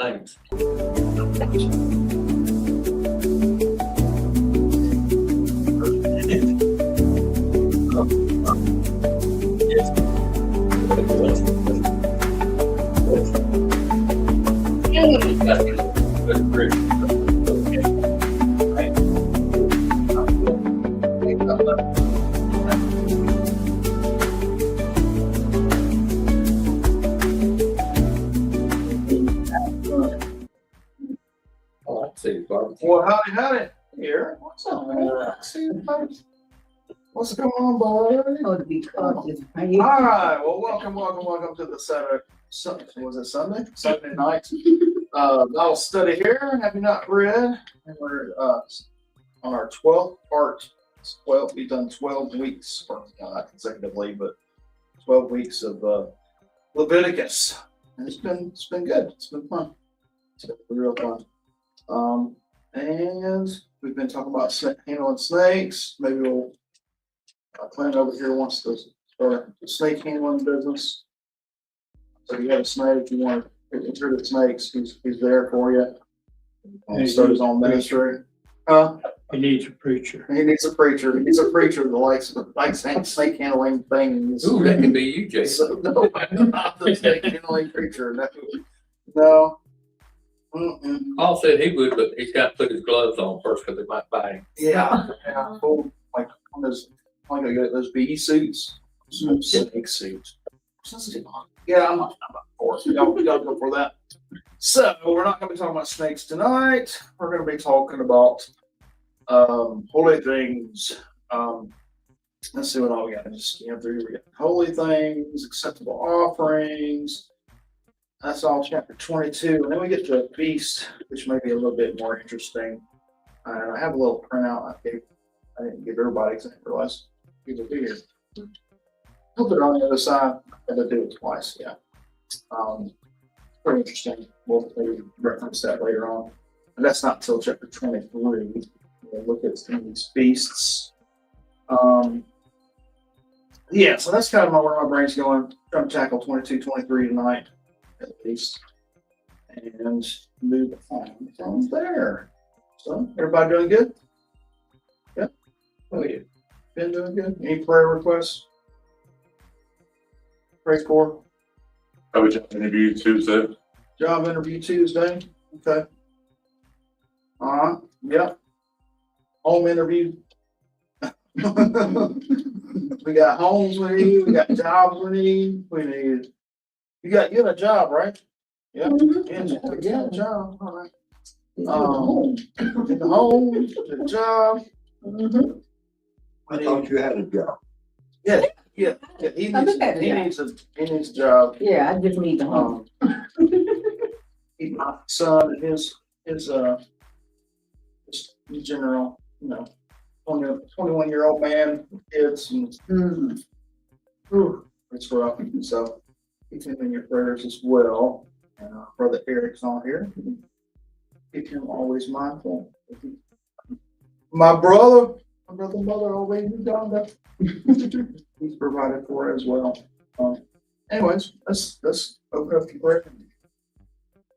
Thanks. Oh, I see. Barbecue. Well, howdy, here. What's up, man? See you folks. What's going on, boy? Oh, to be cautious. All right. Well, welcome to the Sunday night Bible study here. Have you not read? And we're on our 12th part. 12. We've done 12 weeks, or not consecutively, but 12 weeks of Leviticus, and it's been good. It's been fun. It's been real fun. And we've been talking about handling snakes. Maybe we'll Clint over here wants to start a snake handling business. So if you have a snake, you want to enter the snakes, he's there for you. Start his own ministry. He needs a preacher. He needs a preacher. He needs a preacher that likes snake handling things. Ooh, that could be you, Jason. So, no, I'm not the snake handling preacher. No. Paul said he would, but he's got to put his gloves on first because they might bite him. Yeah. Oh, like on those bee suits, snake suits. Yeah, I'm not for it. Y'all go for that. So we're not going to be talking about snakes tonight. We're going to be talking about holy things. Let's see what all we got. Just scan through. We got holy things, acceptable offerings. That's all chapter 22. And then we get to a feast, which may be a little bit more interesting. And I have a little printout I didn't give everybody because I didn't realize people be here. I'll put it on the other side. I had to do it twice, yeah. Pretty interesting. We'll maybe reference that later on. And that's not until chapter 23. We'll look at some of these feasts. Yeah, so that's kind of where my brain's going. Trying to tackle 22, 23 tonight, at least. And move on from there. So, everybody doing good? Yeah? Oh, yeah. Been doing good? Any prayer requests? Pray for? Have a job interview Tuesday. Job interview Tuesday. Okay. Yep. Home interview. We got homes we need. We got jobs we need. You got a job, right? Yeah. Yeah, a job. All right. In the home, the job. I thought you had a job. Yeah. He needs a job. Yeah, I just need the home. My son and his just in general, 21-year-old man, kids, and it's rough. So keep him in your prayers as well. And Brother Eric's on here. Keep him always mindful. My brother, mother, always Uganda. He's provided for it as well. Anyways, let's open up the prayer.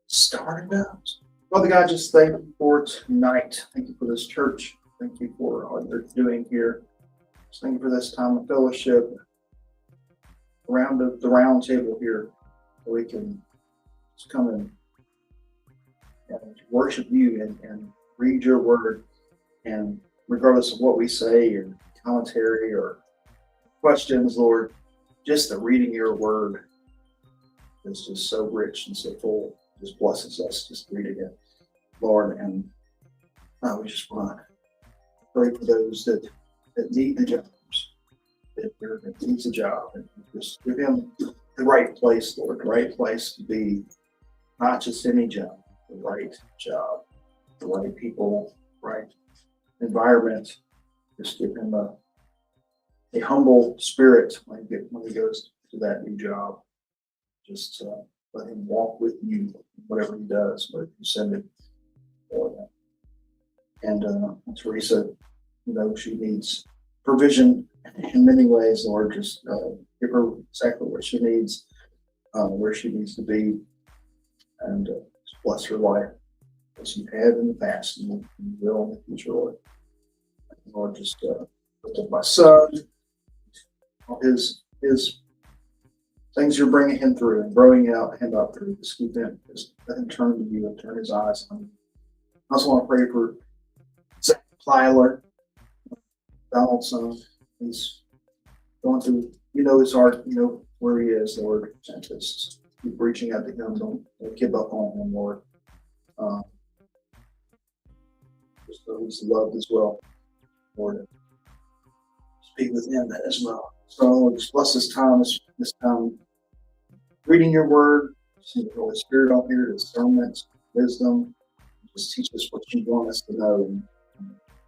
Start it out. Father God, just thank you for tonight. Thank you for this church. Thank you for all you're doing here. Just thank you for this time of fellowship around the round table here, so we can just come and worship you and read your word. And regardless of what we say or commentary or questions, Lord, just the reading your word is just so rich and so full. Just blesses us just reading it, Lord. And we just want to pray for those that need the jobs, that needs a job, and just give them the right place, Lord, the right place to be, not just any job, the right job, the right people, right environment. Just give him a humble spirit when he goes to that new job. Just let him walk with you, whatever he does, whatever you send him for that. And Teresa, she needs provision in many ways, Lord. Just give her exactly what she needs, where she needs to be, and bless her life as you have in the past and you will in the future, Lord. Lord, just lift up my son, all his things you're bringing him through and growing out him up through. Just keep him, just let him turn to you and turn his eyes on you. I also want to pray for Zach Plyler, Donald's son. He's going through, you know his heart, you know where he is, Lord. And just keep reaching out to him. Don't give up on him, Lord. Just know he's loved as well, Lord. Speak with him as well. So Lord, just bless this time, this time reading your word, see the Holy Spirit on here, discernment, wisdom. Just teach us what you want us to know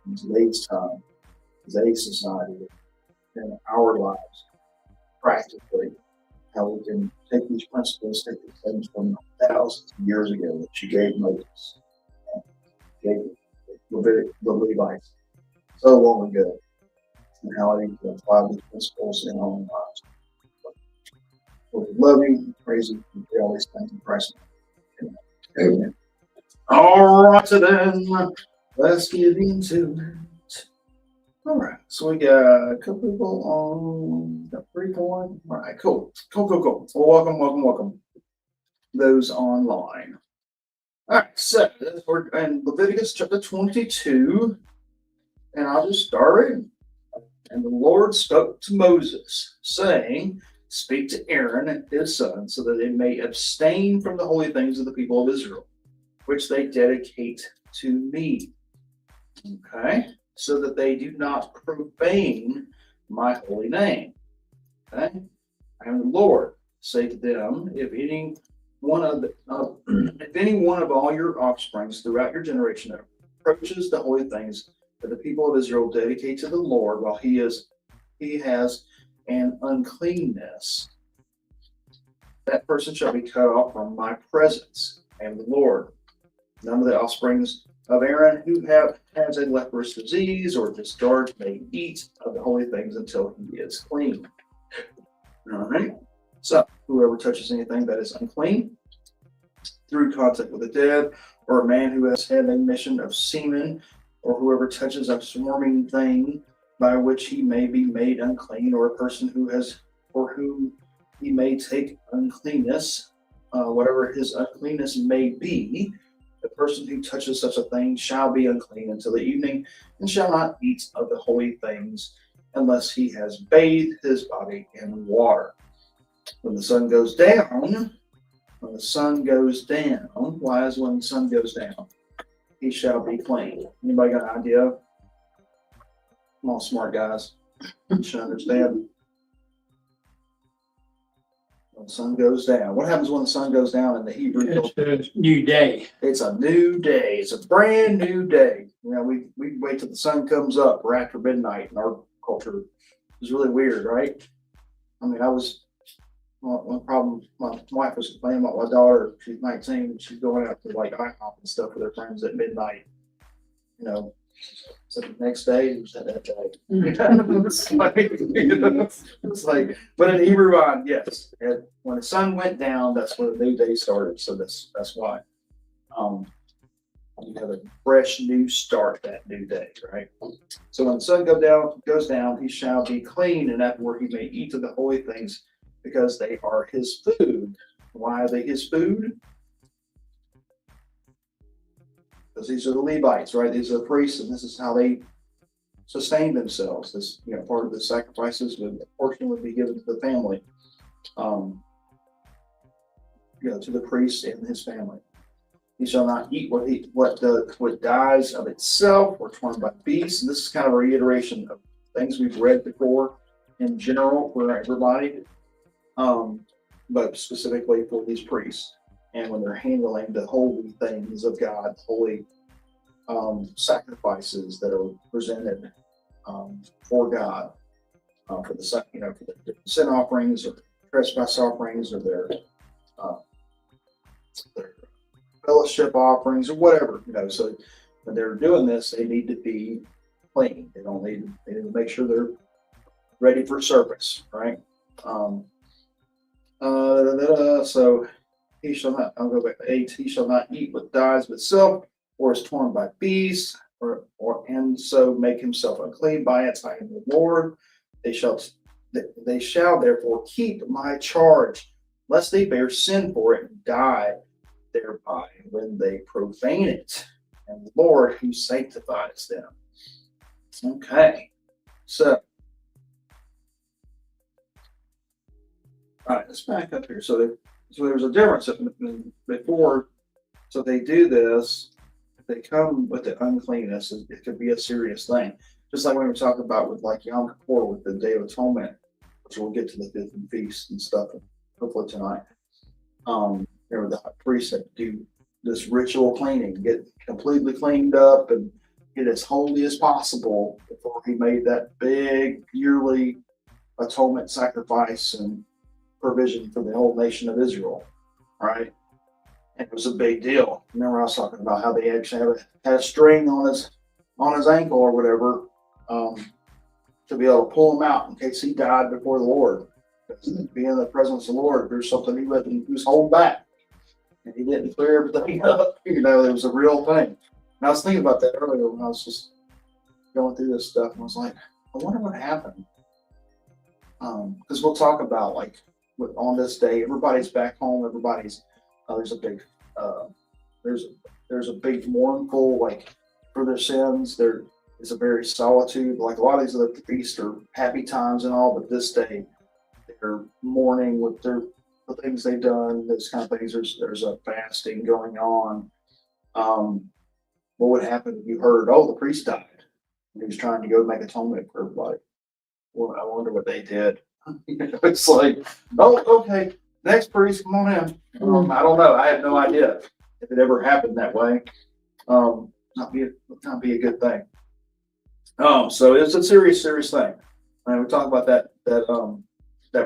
in today's time, today's society, in our lives, practically, how we can take these principles, take these things from thousands of years ago that you gave Moses, gave the Levites so long ago, and how we can apply these principles in our own lives. Lord, we love you, praise you, and pray all these things in Christ's name. Amen. All right, so then let's get into it. All right, so we got a couple people on, got 3 going. All right, cool. Well, welcome. Those online. All right, so we're in Leviticus chapter 22, and I'll just start reading. And the Lord spoke to Moses, saying, speak to Aaron and his son, so that they may abstain from the holy things of the people of Israel, which they dedicate to me. Okay? So that they do not profane my holy name. Okay? I am the Lord. Say to them, if any one of all your offsprings throughout your generation approaches the holy things that the people of Israel dedicate to the Lord while he has an uncleanness, that person shall be cut off from my presence. I am the Lord. None of the offsprings of Aaron who has a leprous disease or discharge may eat of the holy things until he is clean. All right. So whoever touches anything that is unclean through contact with the dead, or a man who has had an emission of semen, or whoever touches a swarming thing by which he may be made unclean, or a person who has, for whom he may take uncleanness, whatever his uncleanness may be, the person who touches such a thing shall be unclean until the evening, and shall not eat of the holy things unless he has bathed his body in water. When the sun goes down, why is when the sun goes down? He shall be clean. Anybody got an idea? Come on, smart guys. You should understand. When the sun goes down. What happens when the sun goes down in the Hebrew? It's a new day. It's a new day. It's a brand new day. You know, we wait till the sun comes up or after midnight in our culture. It's really weird, right? I mean, one problem, my wife was complaining about my daughter. She's 19 and she's going out to like IHOP and stuff with her friends at midnight. You know, so the next day, it was that day. It's like, but in Hebrew mind, yes. When the sun went down, that's when the new day started. So that's why. You have a fresh new start that new day, right? So when the sun goes down, he shall be clean, and afterward he may eat of the holy things, because they are his food. Why are they his food? Because these are the Levites, right? These are the priests, and this is how they sustain themselves. This, part of the sacrifices, a portion would be given to the family, to the priest and his family. He shall not eat what dies of itself or torn by beasts. And this is kind of a reiteration of things we've read before in general for everybody, but specifically for these priests. And when they're handling the holy things of God, holy sacrifices that are presented for God, for the sin offerings or trespass offerings or their fellowship offerings or whatever, so when they're doing this, they need to be clean. They need to make sure they're ready for service, right? So he shall not, I'll go back to 8, he shall not eat what dies with silk, or is torn by beasts, and so make himself unclean by it. I am the Lord. They shall therefore keep my charge, lest they bear sin for it and die thereby when they profane it. And the Lord who sanctifies them. Okay, so all right, let's back up here. So there's a difference before. So they do this. If they come with the uncleanness, it could be a serious thing. Just like we were talking about with like Yom Kippur with the Day of Atonement, which we'll get to the fifth and feast and stuff hopefully tonight. There were the priests that do this ritual cleaning, get completely cleaned up and get as holy as possible before he made that big yearly atonement sacrifice and provision for the whole nation of Israel, right? And it was a big deal. Remember I was talking about how they actually had a string on his ankle or whatever, to be able to pull him out in case he died before the Lord. Being in the presence of the Lord, there's something he was holding back, and he didn't clear everything up. It was a real thing. And I was thinking about that earlier when I was just going through this stuff, and I was like, I wonder what happened. Because we'll talk about like on this day, everybody's back home. Everybody's there's a big mournful like for their sins. There is a very solitude. Like a lot of these other feasts are happy times and all, but this day they're mourning with the things they've done. Those kind of things. There's a fasting going on. What would happen if you heard, oh, the priest died and he was trying to go make atonement for everybody? Well, I wonder what they did. It's like, oh, okay, next priest, come on in. I don't know. I have no idea if it ever happened that way. Not be a good thing. So it's a serious thing. And we talk about that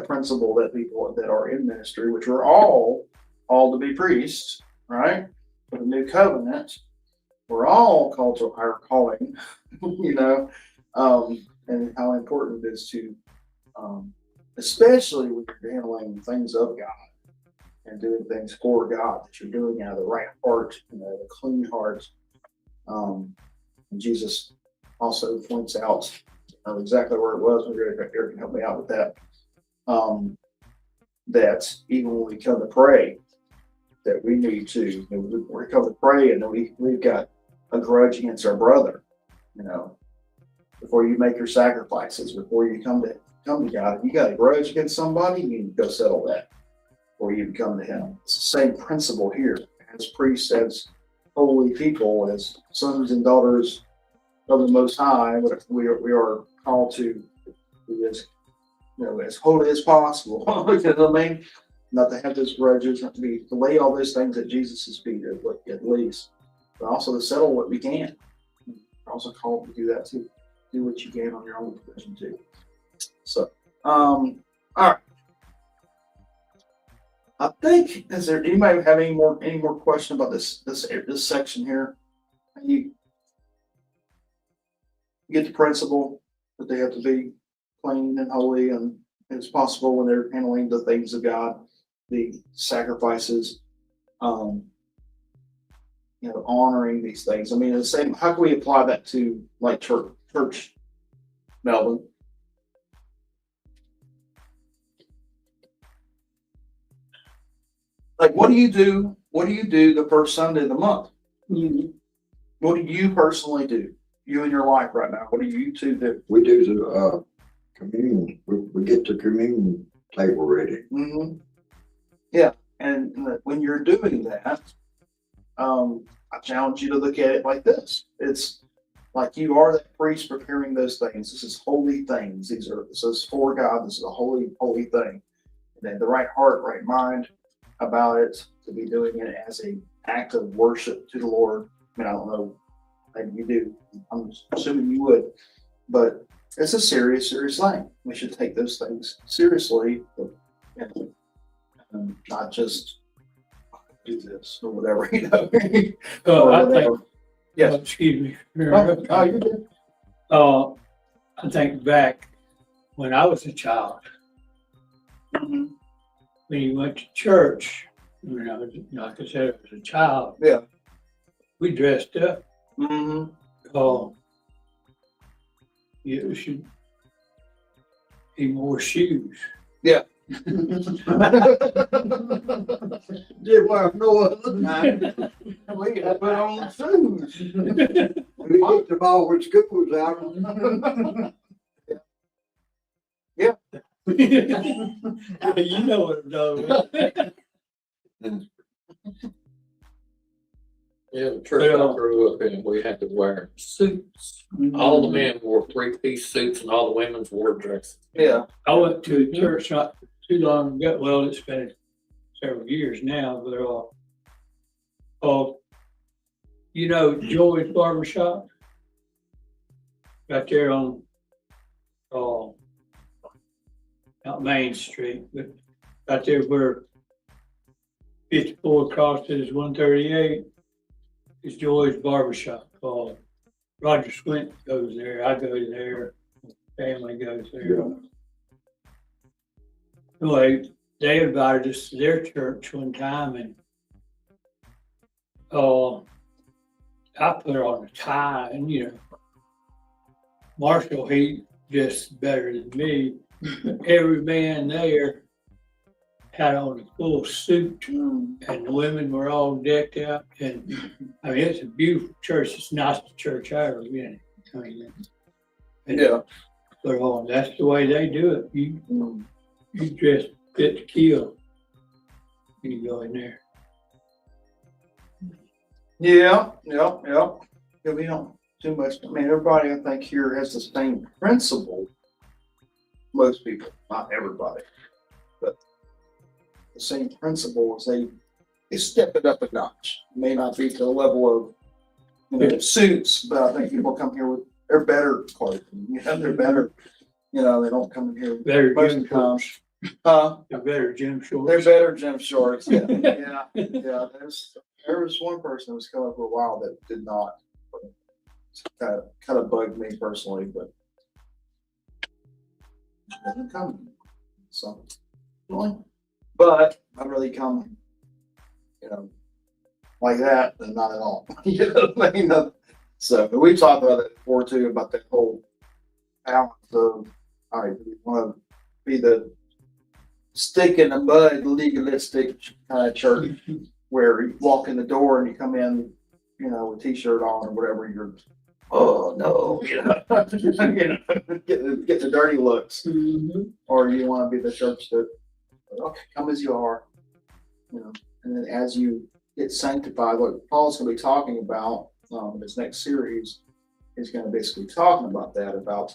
principle that people that are in ministry, which we're all to be priests, right? For the new covenant, we're all called to our calling, and how important it is to, especially when you're handling things of God and doing things for God, that you're doing out of the right heart, the clean heart. And Jesus also points out, I don't know exactly where it was, maybe Eric can help me out with that, that even when we come to pray, that we need to, we come to pray and we've got a grudge against our brother, before you make your sacrifices, before you come to God, if you got a grudge against somebody, you need to go settle that before you come to him. It's the same principle here. As priests, as holy people, as sons and daughters of the Most High, we are called to be as holy as possible. You know what I mean? Not to have those grudges, not to lay all those things at Jesus' feet at least, but also to settle what we can. We're also called to do that too. Do what you can on your own provision too. So, all right. I think, is there anybody have any more question about this section here? You get the principle that they have to be clean and holy, and it's possible when they're handling the things of God, the sacrifices, honoring these things. I mean, the same. How can we apply that to like church, Melvin? Like, what do you do? What do you do the first Sunday of the month? What do you personally do? You in your life right now. What do you two do? We do the communion. We get the communion table ready. Mm-hmm. Yeah, and when you're doing that, I challenge you to look at it like this. It's like you are that priest preparing those things. This is holy things. This is for God. This is a holy thing. And then the right heart, right mind about it, to be doing it as an act of worship to the Lord. I mean, I don't know, maybe you do. I'm assuming you would, but it's a serious thing. We should take those things seriously and not just do this or whatever, I think, Yes. excuse me. Oh, you're good. I think back when I was a child, Mm-hmm. when you went to church, when I was, like I said, as a child. Yeah. We dressed up. Mm-hmm. You should. He wore shoes. Yeah. Did well, no other time. We had to put on shoes. We kicked the ball with schools out. You know what I'm talking about. Yeah, the church I grew up in, we had to wear suits. All the men wore three-piece suits and all the women's wore dresses. Yeah. I went to a church not too long ago. Well, it's been several years now, but you know Joy's Barbershop? Right there on not Main Street, but right there where 54 crosses 138 is Joy's Barbershop. Roger Squint goes there. I go there. Family goes there. Anyway, they invited us to their church one time, and I put on a tie, and Marshall, he dressed better than me. Every man there had on a full suit, and the women were all decked out. And I mean, it's a beautiful church. It's the nicest church I ever been in. Yeah. But that's the way they do it. You dress fit to kill when you go in there. Yeah. We don't do much. I mean, everybody I think here has the same principle. Most people, not everybody, but the same principle is they step it up a notch. It may not be to the level of suits, but I think people come here with they're better clothing. They're better. They don't come in here Better most gym of the time. shorts. They're better gym shorts. They're better gym shorts. Yeah. There was one person that was coming for a while that did not. Kind of bugged me personally, but it doesn't come. So, but I really come, like that, and not at all. You know what I mean? So we talked about it before too, about that whole balance of, all right, do we want to be the stick in the mud, legalistic kind of church where you walk in the door and you come in, with a t-shirt on or whatever, you're, oh no, get the dirty looks, or you want to be the church that, okay, come as you are, and then as you get sanctified, what Paul's going to be talking about in this next series is going to basically talking about that, about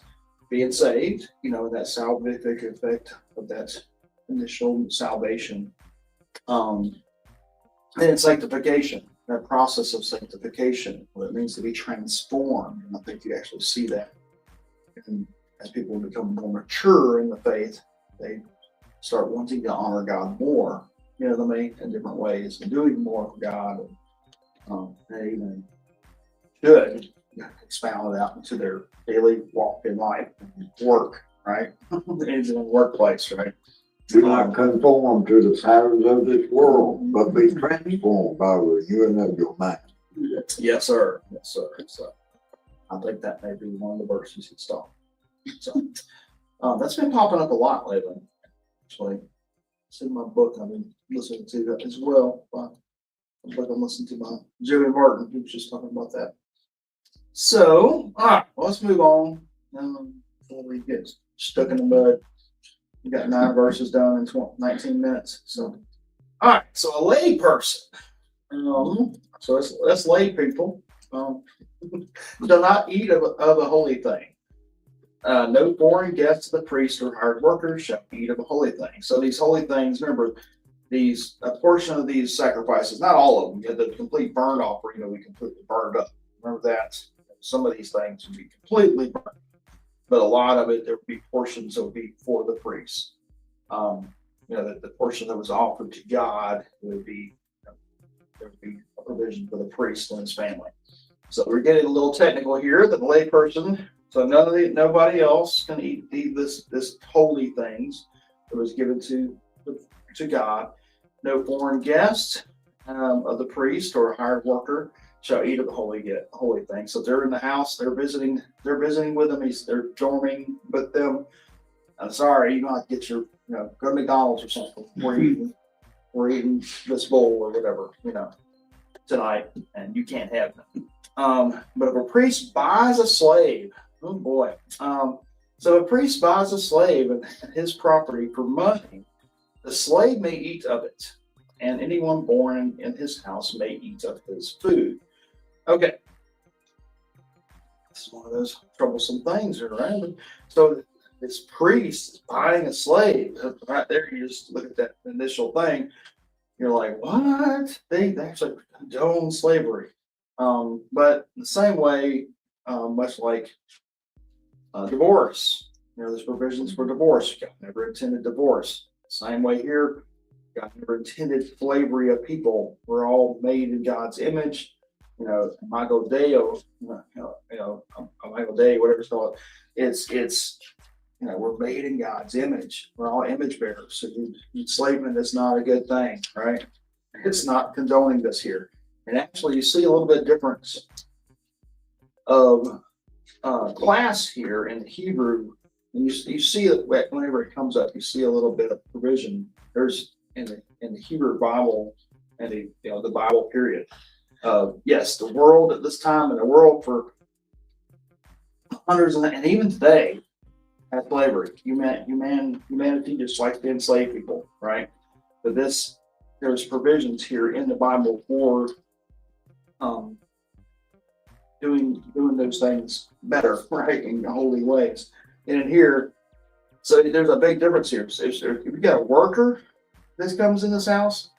being saved, that salvific effect of that initial salvation, and sanctification, that process of sanctification, what it means to be transformed. And I think you actually see that. And as people become more mature in the faith, they start wanting to honor God more, in different ways, and doing more for God. And they even should expound it out into their daily walk in life and work, right? Into the workplace, right? Do not conform to the patterns of this world, but be transformed by the renewing of your mind. Yes, sir. So I think that may be one of the verses he's talking. So that's been popping up a lot lately. Actually, it's in my book. I've been listening to that as well. I'm listening to my Joey Martin, who was just talking about that. So, all right, let's move on before we get stuck in the mud. We got 9 verses done in 19 minutes. So, all right. So a lay person. So that's lay people. Do not eat of a holy thing. No foreign guests of the priest or hired workers shall eat of a holy thing. So these holy things, remember, a portion of these sacrifices, not all of them, the complete burnt offering, we completely burned up. Remember that. Some of these things would be completely burned. But a lot of it, there would be portions that would be for the priests. The portion that was offered to God would be, there would be a provision for the priest and his family. So we're getting a little technical here. The lay person, so nobody else can eat this holy things that was given to God. No foreign guest of the priest or hired worker shall eat of the holy thing. So they're in the house, they're visiting with them, they're dorming with them. I'm sorry, you don't have to get your, go to McDonald's or something. We're eating this bowl or whatever, tonight, and you can't have them. But if a priest buys a slave, oh boy. So if a priest buys a slave and his property for money, the slave may eat of it, and anyone born in his house may eat of his food. Okay. This is one of those troublesome things, right? So this priest is buying a slave. Right there, you just look at that initial thing. You're like, what? They actually condone slavery. But the same way, much like divorce, there's provisions for divorce. God never intended divorce. Same way here, God never intended slavery of people. We're all made in God's image. Imago Dei, Imago Dei, whatever it's called. It's we're made in God's image. We're all image bearers. So enslavement is not a good thing, right? It's not condoning this here. And actually, you see a little bit difference of class here in Hebrew. And you see it whenever it comes up. You see a little bit of provision. There's in the Hebrew Bible and the Bible period. Yes, the world at this time and the world for hundreds and even today had slavery. Humanity just likes to enslave people, right? But there's provisions here in the Bible for doing those things better, right, in holy ways. And in here, so there's a big difference here. So if you got a worker that comes in this house,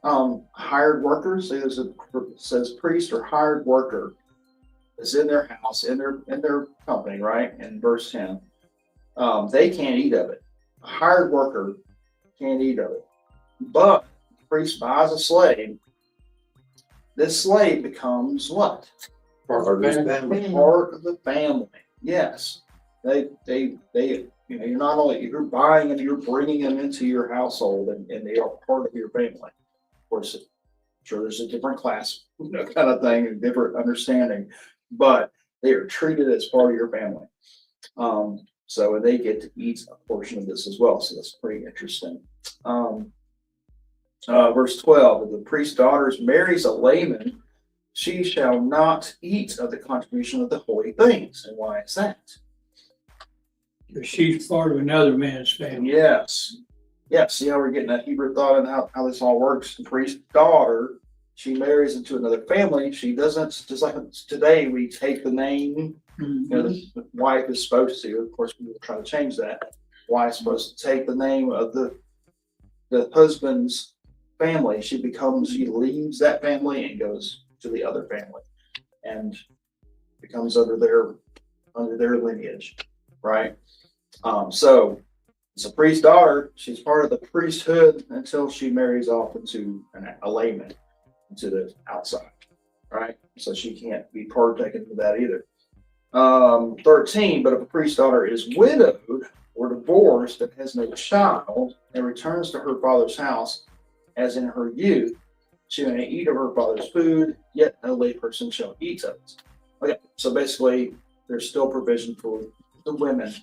hired workers, so it says priest or hired worker is in their house, in their company, right? In verse 10. They can't eat of it. A hired worker can't eat of it. But the priest buys a slave. This slave becomes what? Part of the family. Part of the family. Yes. You're not only, you're buying them, you're bringing them into your household, and they are part of your family. Of course, I'm sure there's a different class, kind of thing, and different understanding, but they are treated as part of your family. So they get to eat a portion of this as well. So that's pretty interesting. Verse 12, if the priest's daughter marries a layman, she shall not eat of the contribution of the holy things. And why is that? Because she's part of another man's family. Yes. Yeah, see how we're getting that Hebrew thought and how this all works. The priest's daughter, she marries into another family. She doesn't, just like today, we take the name. The wife is supposed to, of course, we will try to change that. Wife is supposed to take the name of the husband's family. She leaves that family and goes to the other family and becomes under their lineage, right? So it's a priest's daughter. She's part of the priesthood until she marries off into a layman, into the outside, right? So she can't be partaken of that either. 13, but if a priest's daughter is widowed or divorced and has no child and returns to her father's house as in her youth, she may eat of her father's food, yet no layperson shall eat of it. Okay, so basically there's still provision for the women.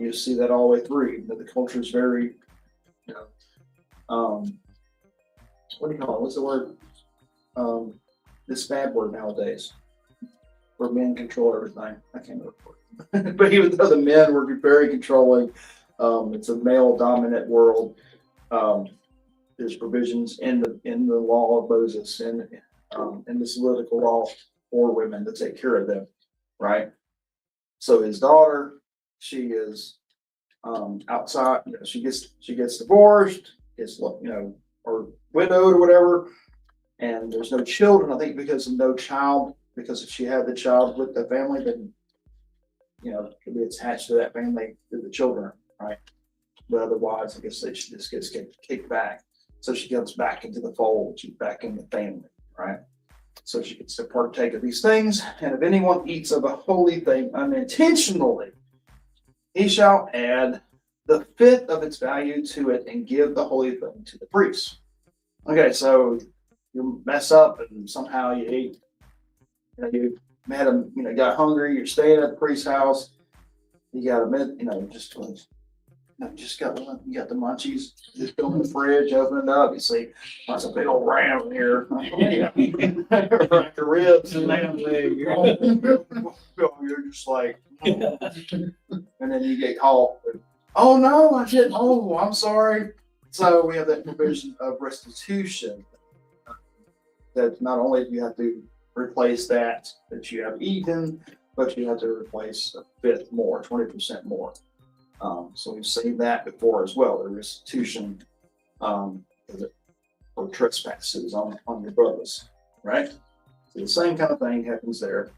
You see that all the way through, even though the culture is very, what do you call it? What's the word? This bad word nowadays, where men control everything. I can't remember the word. But even though the men were very controlling, it's a male-dominant world. There's provisions in the law of Moses and in the Levitical law for women to take care of them, right? So his daughter, she is outside. She gets divorced, or widowed or whatever, and there's no children. I think because of no child. Because if she had the child with the family, then it could be attached to that family through the children, right? But otherwise, I guess she just gets kicked back. So she comes back into the fold. She's back in the family, right? So she gets to partake of these things. And if anyone eats of a holy thing unintentionally, he shall add the fifth of its value to it and give the holy thing to the priest. Okay, so you mess up and somehow you ate, you had a, got hungry, you're staying at the priest's house, you got just got one, you got the munchies, just go in the fridge, open it up, you see, there's a big old ram in here. Rack of ribs and Lamb leg. you're just like, and then you get caught. Oh no, I didn't. Oh, I'm sorry. So we have that provision of restitution. That not only do you have to replace that you have eaten, but you have to replace a fifth more, 20% more. So we've seen that before as well, the restitution for trespasses on your brothers, right? So the same kind of thing happens there.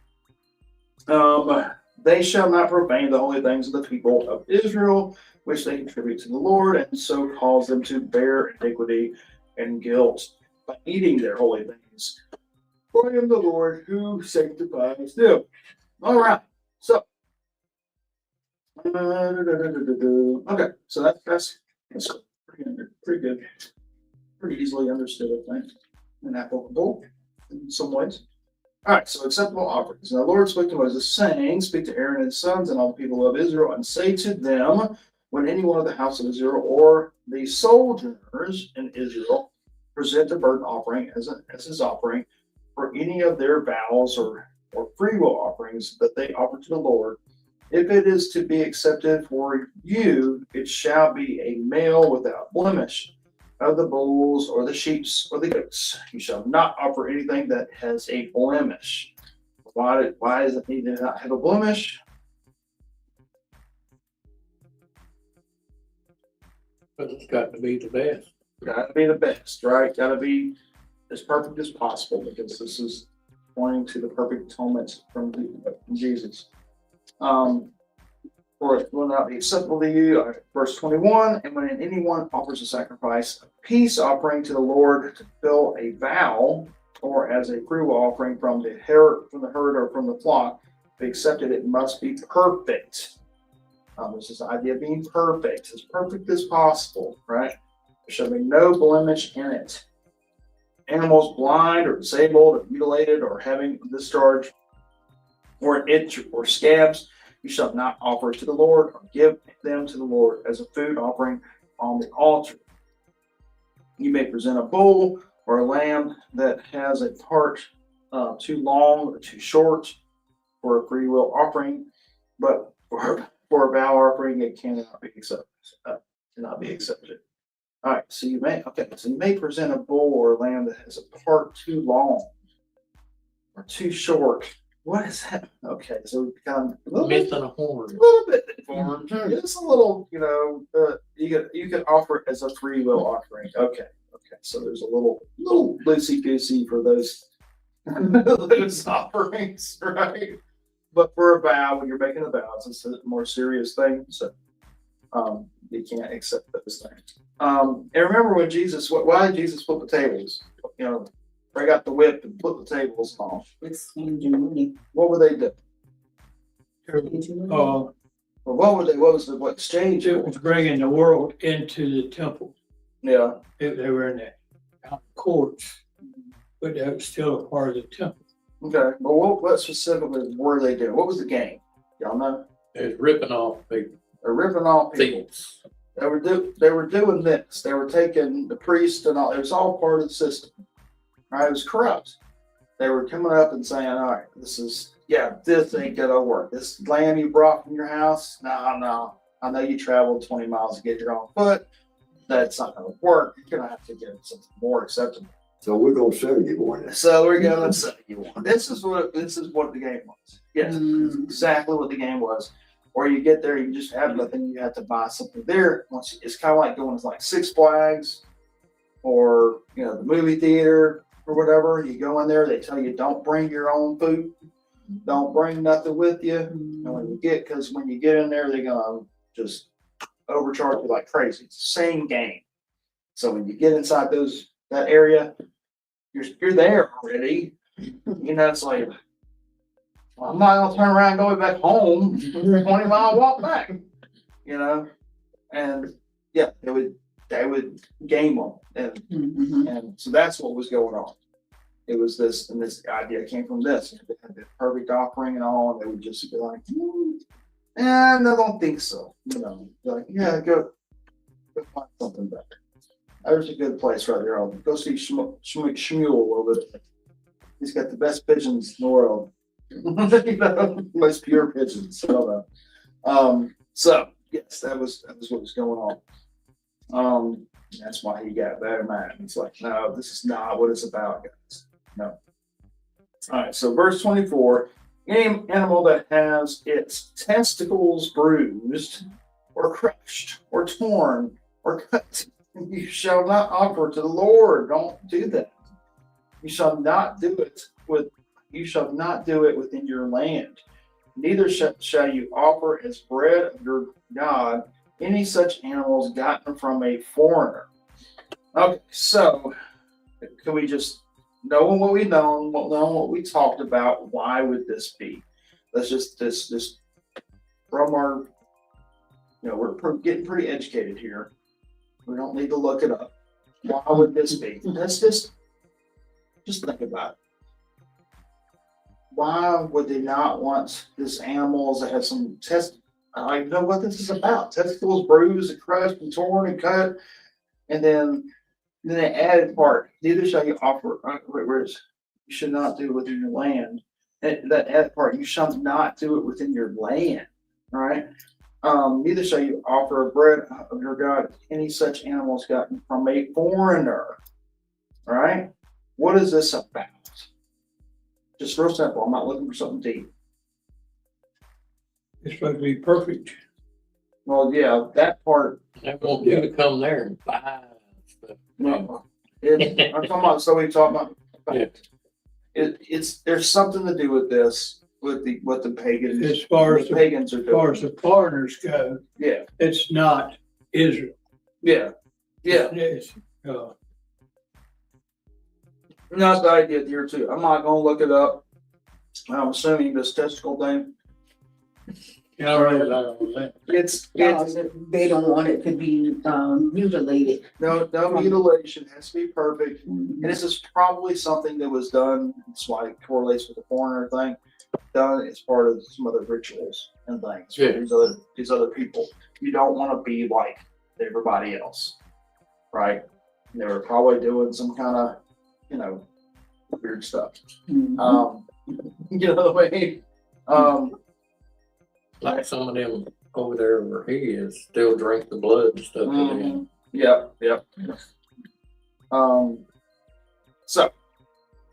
They shall not profane the holy things of the people of Israel, which they contribute to the Lord, and so cause them to bear iniquity and guilt by eating their holy things. For I am the Lord who sanctifies them. All right, so okay, so that's pretty good, pretty easily understood, I think, and applicable in some ways. All right, so acceptable offerings. Now the Lord spoke to Moses, saying, speak to Aaron and his sons and all the people of Israel, and say to them, when any one of the house of Israel or the sojourners in Israel present a burnt offering as his offering for any of their vows or freewill offerings that they offer to the Lord, if it is to be accepted for you, it shall be a male without blemish of the bulls or the sheep or the goats. You shall not offer anything that has a blemish. Why does it need to not have a blemish? But it's got to be the best. Got to be the best, right? Got to be as perfect as possible, because this is pointing to the perfect atonement from Jesus. For it will not be acceptable to you. Verse 21, and when anyone offers a sacrifice, a peace offering to the Lord to fulfill a vow, or as a free will offering from the herd or from the flock, to be accepted, it must be perfect. This is the idea of being perfect, as perfect as possible, right? There shall be no blemish in it. Animals blind or disabled or mutilated or having discharge or an itch or scabs, you shall not offer to the Lord or give them to the Lord as a food offering on the altar. You may present a bull or a lamb that has a part too long or too short for a free will offering, but for a vow offering, it cannot be accepted. All right, so you may present a bull or a lamb that has a part too long or too short. What is that? Okay, so we become a little Missing a horn. bit informed. Just a little, you could offer it as a free will offering. Okay, so there's a little loosey goosey for those offerings, right? But for a vow, when you're making a vow, it's a more serious thing. So you can't accept those things. And remember when why did Jesus flip the tables? Break out the whip and flip the tables off. Exchange your money. What would they do? Exchange your money. Well, what was the exchange? It was bringing the world into the temple. Yeah. They were in the courts, but that was still a part of the temple. Okay. Well, what specifically were they doing? What was the game? Y'all know? It's ripping off people. They're ripping off people. Thieves. They were doing this. They were taking the priest and all. It was all part of the system. Right? It was corrupt. They were coming up and saying, "All right, this ain't gonna work. This lamb you brought from your house, no. I know you traveled 20 miles to get your own foot. That's not gonna work. You're gonna have to get something more acceptable." So we're gonna sell you one. So we're gonna sell you one. This is what the game was. Yes, this is exactly what the game was. Or you get there, you just have nothing. You have to buy something there. It's kind of like going to like Six Flags, or the movie theater or whatever. You go in there, they tell you don't bring your own food, don't bring nothing with you. And because when you get in there, they're gonna just overcharge you like crazy. It's the same game. So when you get inside that area, you're there already. It's like, well, I'm not gonna turn around and go back home. 20-mile walk back. And yeah, game them. And Mhm. and so that's what was going on. It was this, and this idea came from this. They had the perfect offering and all, and they would just be like, I don't think so. You know, they're like, yeah, go find something better. There's a good place right there. I'll go see Shmuel over there. He's got the best pigeons in the world. You know, most pure pigeons. So yes, that was what was going on. That's why he got that mad. He's like, no, this is not what it's about, guys. No. All right, so verse 24, any animal that has its testicles bruised or crushed or torn or cut, you shall not offer to the Lord. Don't do that. You shall not do it within your land. Neither shall you offer as bread of your God any such animals gotten from a foreigner. Okay, so can we just knowing what we know, knowing what we talked about, why would this be? Let's just from our, we're getting pretty educated here. We don't need to look it up. Why would this be? Let's just think about it. Why would they not want this animals that have some test? I know what this is about. Testicles bruised and crushed and torn and cut. And then the added part, neither shall you offer, whereas you should not do it within your land. And that added part, you shall not do it within your land, right? Neither shall you offer bread of your God any such animals gotten from a foreigner, right? What is this about? Just real simple. I'm not looking for something deep. It's supposed to be perfect. Well, yeah, that part. They want you to come there and buy stuff. No, I'm talking about. So we talking about. Yeah. It's there's something to do with this, with the pagans. As far as the pagans are As far as doing. the foreigners go, Yeah, it's not Israel. yeah. It's, And that's the idea here too. I'm not gonna look it up. I'm assuming this testicle thing. yeah, I read that on that. It's They don't want it to be mutilated. no mutilation, has to be perfect. Mhm. And this is probably something that was done. That's why it correlates with the foreigner thing. Done as part of some other rituals and things. For Yeah. these other people. You don't want to be like everybody else, right? And they were probably doing some kind of, weird stuff. Mhm. You know what I mean? Like some of them over there where he is still drink the blood and stuff. Mhm. Yep. So,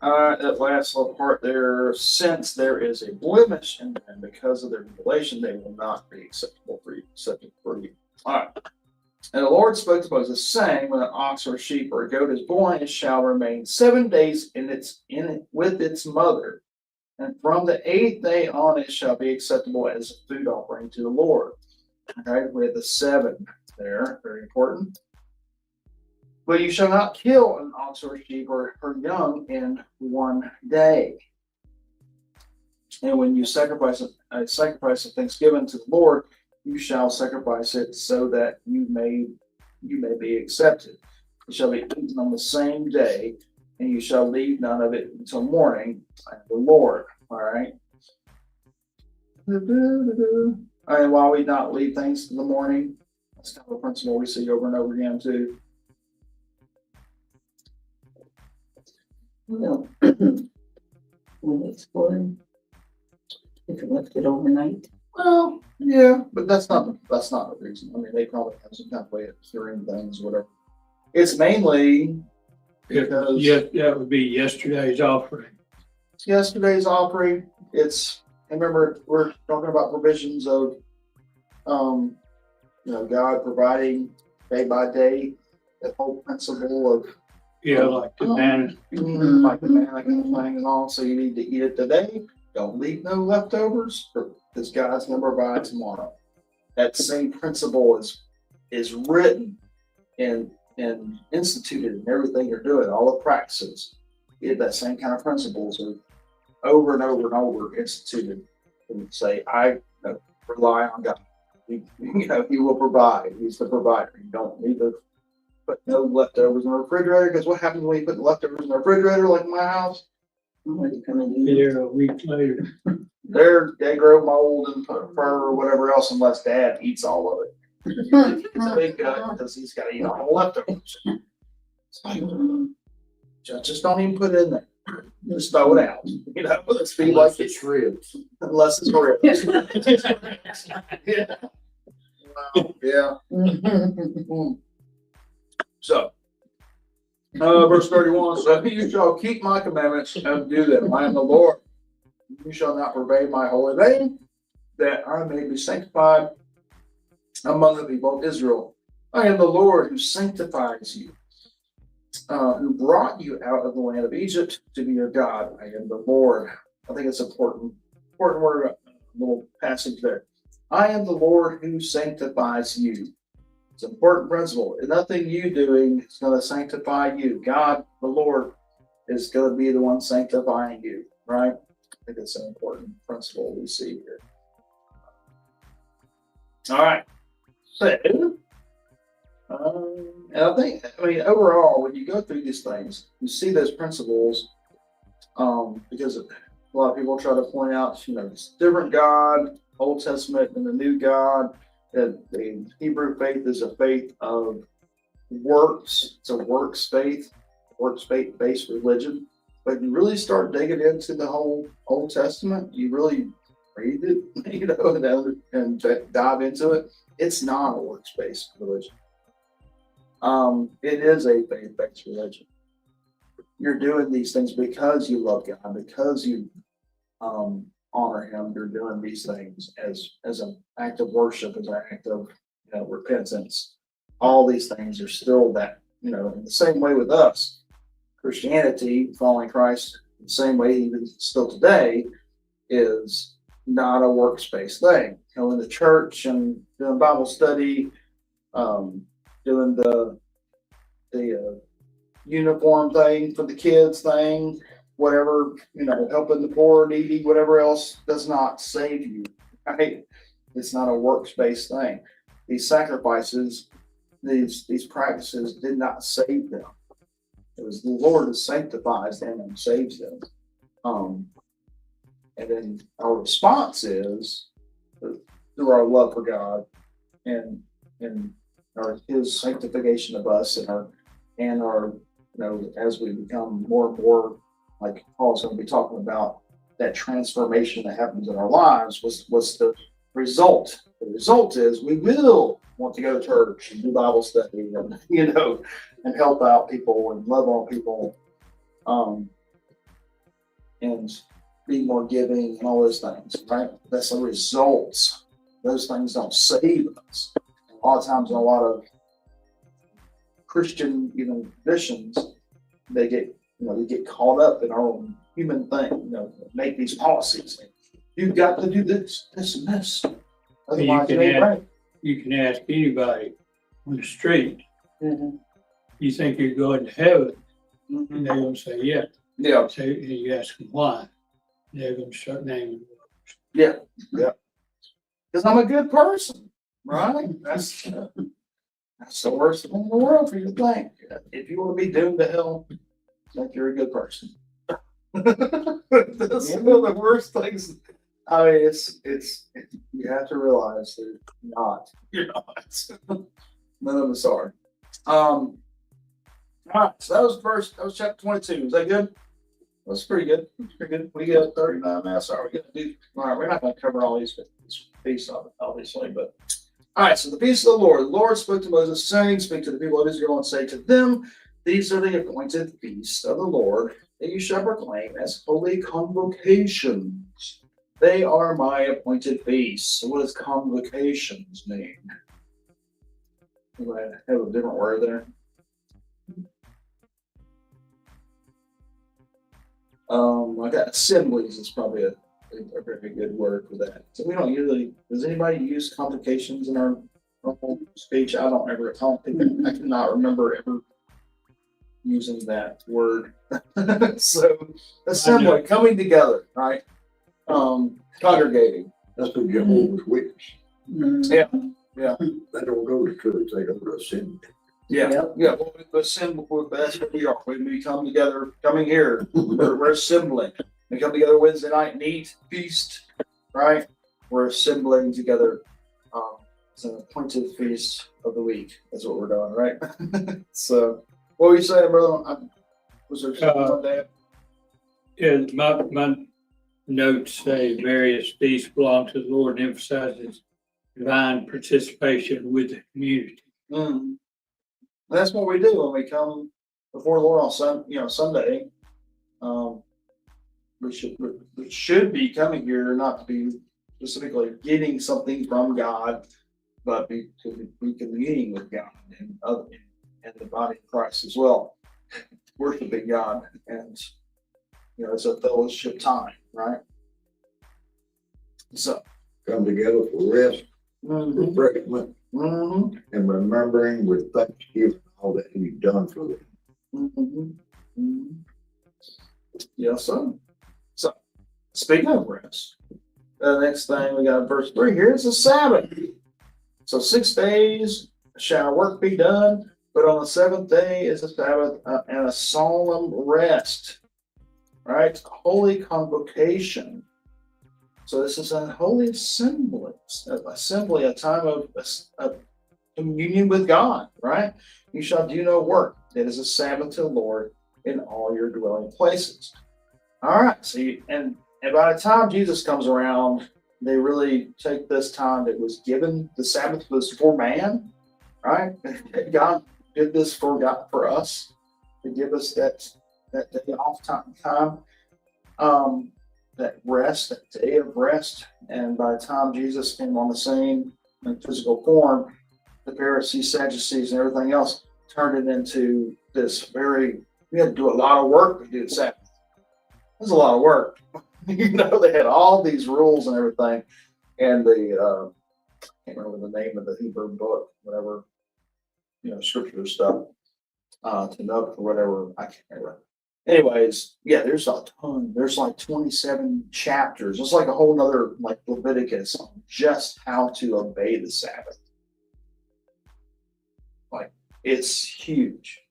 that last little part there, since there is a blemish in them because of their mutilation, they will not be acceptable for you. All right. And the Lord spoke to Moses, saying, when an ox or a sheep or a goat is born, it shall remain 7 days in it with its mother. And from the 8th day on, it shall be acceptable as a food offering to the Lord. Okay, we have the 7 there, very important. But you shall not kill an ox or a sheep or her young in 1 day. And when you sacrifice a sacrifice of thanksgiving to the Lord, you shall sacrifice it so that you may be accepted. It shall be eaten on the same day, and you shall leave none of it until morning. I am the Lord. All right. And why we not leave things to the morning? That's kind of a principle we see over and over again too. Well, when it's born, if you left it overnight. Well, yeah, but that's not the reason. I mean, they probably have some kind of way of curing things, whatever. It's mainly because That would be yesterday's offering. yesterday's offering. Remember, we're talking about provisions of, God providing day by day. That whole principle of Like the man. like the manna kind of thing and all. So you need to eat it today. Don't leave no leftovers, because God's going to provide tomorrow. That same principle is written and instituted in everything you're doing, all the practices. That same kind of principles are over and over and over instituted. And say, I rely on God. He will provide. He's the provider. You don't need to put no leftovers in the refrigerator, because what happens when you put leftovers in the refrigerator, like in my house? What are you gonna do? Here a week later. They grow mold and fur or whatever else unless Dad eats all of it. It's a big gut because he's got to eat all the leftovers. Just don't even put it in there. Just throw it out. You know, let's be like Unless it's ribs. unless it's ribs. Yeah. Wow. Yeah. So, verse 31, so you shall keep my commandments and do them. I am the Lord. You shall not profane my holy name, that I may be sanctified among the people of Israel. I am the Lord who sanctifies you, who brought you out of the land of Egypt to be your God. I am the Lord. I think it's important word, a little passage there. I am the Lord who sanctifies you. It's an important principle. Nothing you doing is going to sanctify you. God, the Lord, is going to be the one sanctifying you, right? I think it's an important principle we see here. All right. So, and I mean, overall, when you go through these things, you see those principles, because a lot of people try to point out, you know, it's different God, Old Testament and the new God. That the Hebrew faith is a faith of works. It's a works based religion. But you really start digging into the whole Old Testament, you really read it, you know, and dive into it. It's not a works-based religion. It is a faith-based religion. You're doing these things because you love God, because you honor Him. You're doing these things as an act of worship, as an act of, you know, repentance. All these things are still that, you know, in the same way with us. Christianity, following Christ, the same way even still today, is not a works-based thing. You know, in the church and doing Bible study, doing the uniform thing for the kids thing, whatever, you know, helping the poor, needy, whatever else does not save you, right? It's not a works-based thing. These sacrifices, these practices did not save them. It was the Lord that sanctifies them and saves them. And then our response is through our love for God and His sanctification of us and our, you know, as we become more and more, like Paul's going to be talking about, that transformation that happens in our lives. What's the result? The result is we will want to go to church and do Bible study and, you know, and help out people and love on people, and be more giving and all those things, right? That's the results. Those things don't save us. A lot of times in a lot of Christian, even traditions, they get caught up in our own human thing, you know, make these policies. You've got to do this, this, and this. Otherwise, it ain't right. You can ask anybody on the street, Mm-hmm. you think you're going to heaven? Mm-hmm. And they're going to say, yeah. Yeah. So you ask them why. And they're going to start naming. Yeah. Yeah. Because I'm a good person, right? That's the worst thing in the world for you to think. If you want to be doomed to hell, think you're a good person. That's one of the worst things. I mean, it's you have to realize that you're not. None of us are. All right, so that was chapter 22. Is that good? That's pretty good. Pretty good. We got 39 now, so we're gonna do. All right, we're not gonna cover all these feasts of it, obviously, but all right. So the feast of the Lord. The Lord spoke to Moses, saying, "Speak to the people of Israel and say to them, these are the appointed feasts of the Lord that you shall proclaim as holy convocations. They are my appointed feasts." So what does convocations mean? Anybody have a different word there? I got assemblies is probably a very good word for that. So we don't usually, does anybody use convocations in our normal speech? I cannot remember ever using that word. So assembly, coming together, right? Congregating. That's what Jehovah's Witness. Yeah. Yeah. They don't go to church, they go to assembly. Yeah, Yep. yeah, well, we assemble, that's what we are, we come together, coming here, we're assembling. We come together Wednesday night and eat, feast, right? We're assembling together, it's an appointed feast of the week, that's what we're doing, right? So, what were you saying, brother? Was there something on that? Yeah, my notes say various feasts belong to the Lord and emphasizes divine participation with the community. Mm. That's what we do when we come before the Lord on Sunday. We should be coming here not to be specifically getting something from God, but be communing with God and the body of Christ as well, worshiping God, and it's a fellowship time, right? So, Come together for rest, mhm, refreshment, mhm, and remembering with thanksgiving all that He's done for them. mhm, mhm. Yes, sir. So, speaking of rest, the next thing we got verse 3 here is the Sabbath. So 6 days shall work be done, but on the seventh day is a Sabbath and a solemn rest, right? A holy convocation. So this is a holy assembly, a time of communion with God, right? You shall do no work. It is a Sabbath to the Lord in all your dwelling places. All right. And by the time Jesus comes around, they really take this time that was given. The Sabbath was for man, right? God did this for us to give us that day off time, that rest, that day of rest. And by the time Jesus came on the scene in physical form, the Pharisees, Sadducees, and everything else turned it into this we had to do a lot of work to do the Sabbath. It was a lot of work. They had all these rules and everything. And I can't remember the name of the Hebrew book, whatever, scripture stuff, to note or whatever. I can't remember. Anyways, yeah, there's a ton. There's like 27 chapters. It's like a whole nother like Leviticus on just how to obey the Sabbath. Like, it's huge.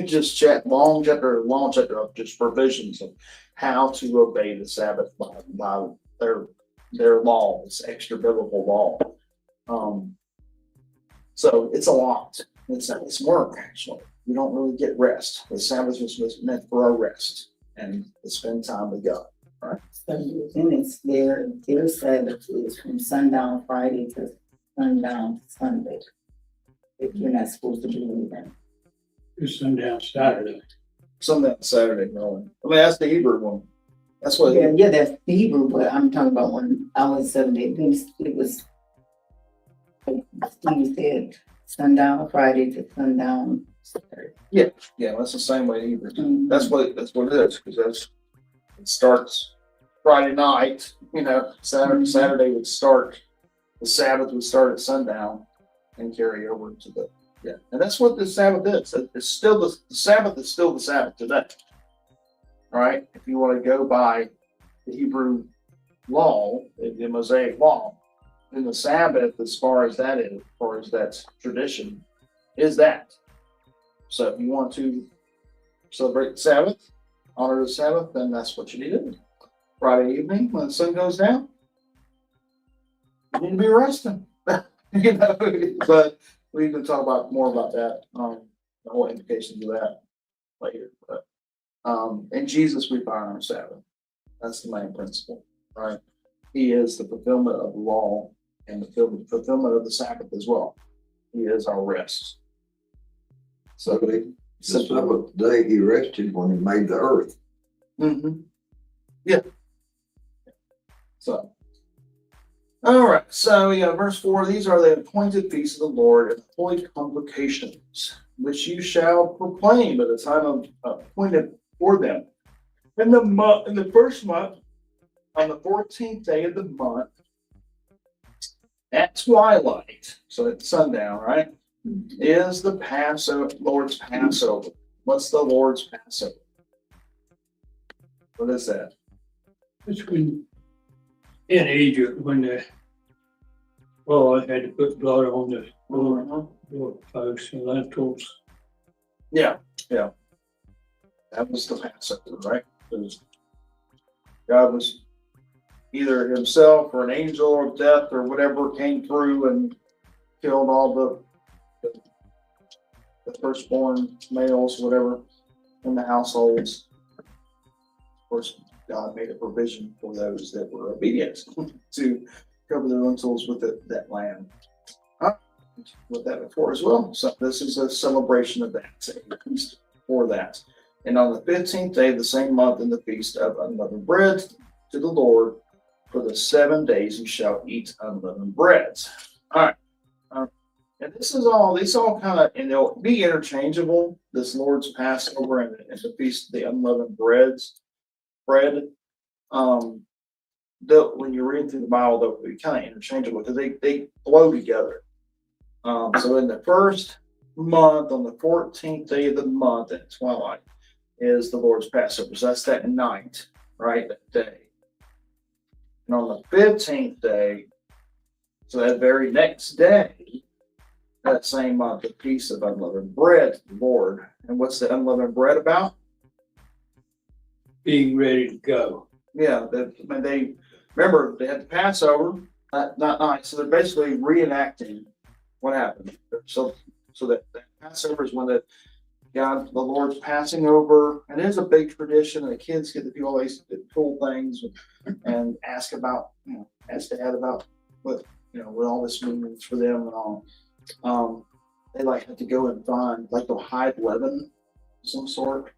Just long chapter of just provisions of how to obey the Sabbath by their laws, extra biblical law. So it's a lot. It's work actually. You don't really get rest. The Sabbath was meant for a rest and to spend time with God. Right. So then it's their Sabbath is from sundown Friday to sundown Sunday. If you're not supposed to be anything. It's sundown Saturday. Sundown Saturday, no. I mean, that's the Hebrew one. That's what. Yeah, that's Hebrew, but I'm talking about when I was 7 days. It was, like Steve said, sundown Friday to sundown Saturday. Yeah, that's the same way in Hebrew. Mhm. That's what it is, because it starts Friday night. Saturday would start. The Sabbath would start at sundown and carry over to the and that's what the Sabbath is. It's still the Sabbath is still the Sabbath today. All right, if you want to go by the Hebrew law, the Mosaic law, then the Sabbath, as far as that tradition, is that. So if you want to celebrate the Sabbath, honor the Sabbath, then that's what you need to do. Friday evening, when the sun goes down, you need to be resting. But we can talk more about that, the whole implications of that later. But in Jesus, we find our Sabbath. That's the main principle, right? He is the fulfillment of the law and the fulfillment of the Sabbath as well. He is our rest. So the seventh day He rested when He made the earth. Mm-hmm. Yeah. So. All right, so verse 4, these are the appointed feasts of the Lord and holy convocations, which you shall proclaim at the time appointed for them. In the first month, on the 14th day of the month, at twilight, so at sundown, right, is the Lord's Passover. What's the Lord's Passover? What is that? It's when in Egypt, when the Oh, I had to put blood on the Mhm. door posts and lintels. Yeah, yeah. That was the Passover, right? It was- God was either himself or an angel of death or whatever came through and killed all the firstborn males, whatever, in the households. Of course, God made a provision for those that were obedient to cover their lentils with that lamb. With that before as well. So this is a celebration of that, a feast for that. And on the 15th day of the same month in the feast of unleavened bread to the Lord, for the 7 days you shall eat unleavened breads. All right. And these all kind of, and they'll be interchangeable. This Lord's Passover and the feast of the unleavened bread. When you're reading through the Bible, they'll be kind of interchangeable because they flow together. So in the first month, on the 14th day of the month at twilight, is the Lord's Passover. So that's that night, right? That day. And on the 15th day, so that very next day, that same month, the feast of unleavened bread to the Lord. And what's the unleavened bread about? Being ready to go. Yeah, they remember they had the Passover that night, so they're basically reenacting what happened. So that Passover is when the Lord's passing over, and there's a big tradition. And the kids get to do all these cool things and ask about, ask Dad about what all this means for them and all. They have to go and find, they'll hide leaven of some sort.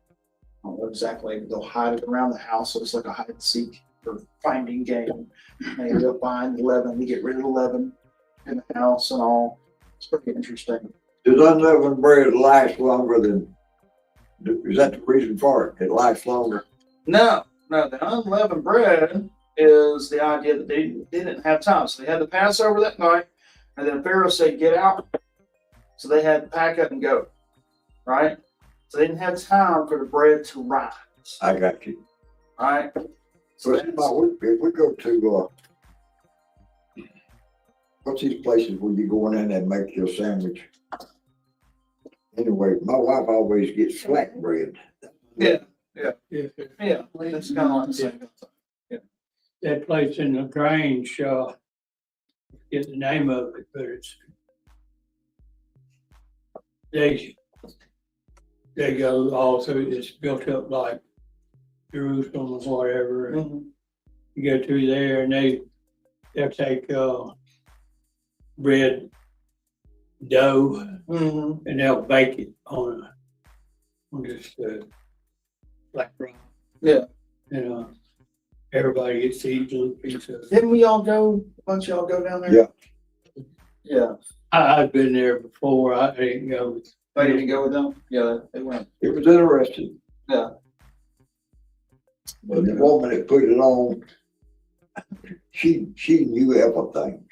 I don't know exactly. They'll hide it around the house, so it's like a hide and seek or finding game. And they'll find the leaven, they get rid of the leaven in the house and all. It's pretty interesting. Does unleavened bread last longer than, is that the reason for it? It lasts longer? No, the unleavened bread is the idea that they didn't have time. So they had the Passover that night, and then Pharaoh said, get out. So they had to pack up and go, right? So they didn't have time for the bread to rise. I got you. Right? So if we go to, what's these places where you go in and make your sandwich? Anyway, my wife always gets flat bread. Yeah. Yeah. Yeah, it's kind of like the same. That place in the Grange, get the name of it, but they go all through, it's built up like Jerusalem or whatever. And you go through there and they'll take bread dough and they'll bake it on just black rock. Yeah. And everybody gets to eat a little piece of it. Didn't we all go? A bunch of y'all go down there? Yeah. I've been there before. I didn't go. They didn't go with them? Yeah, they went. It was interesting. Yeah. But the woman that put it on, she knew everything.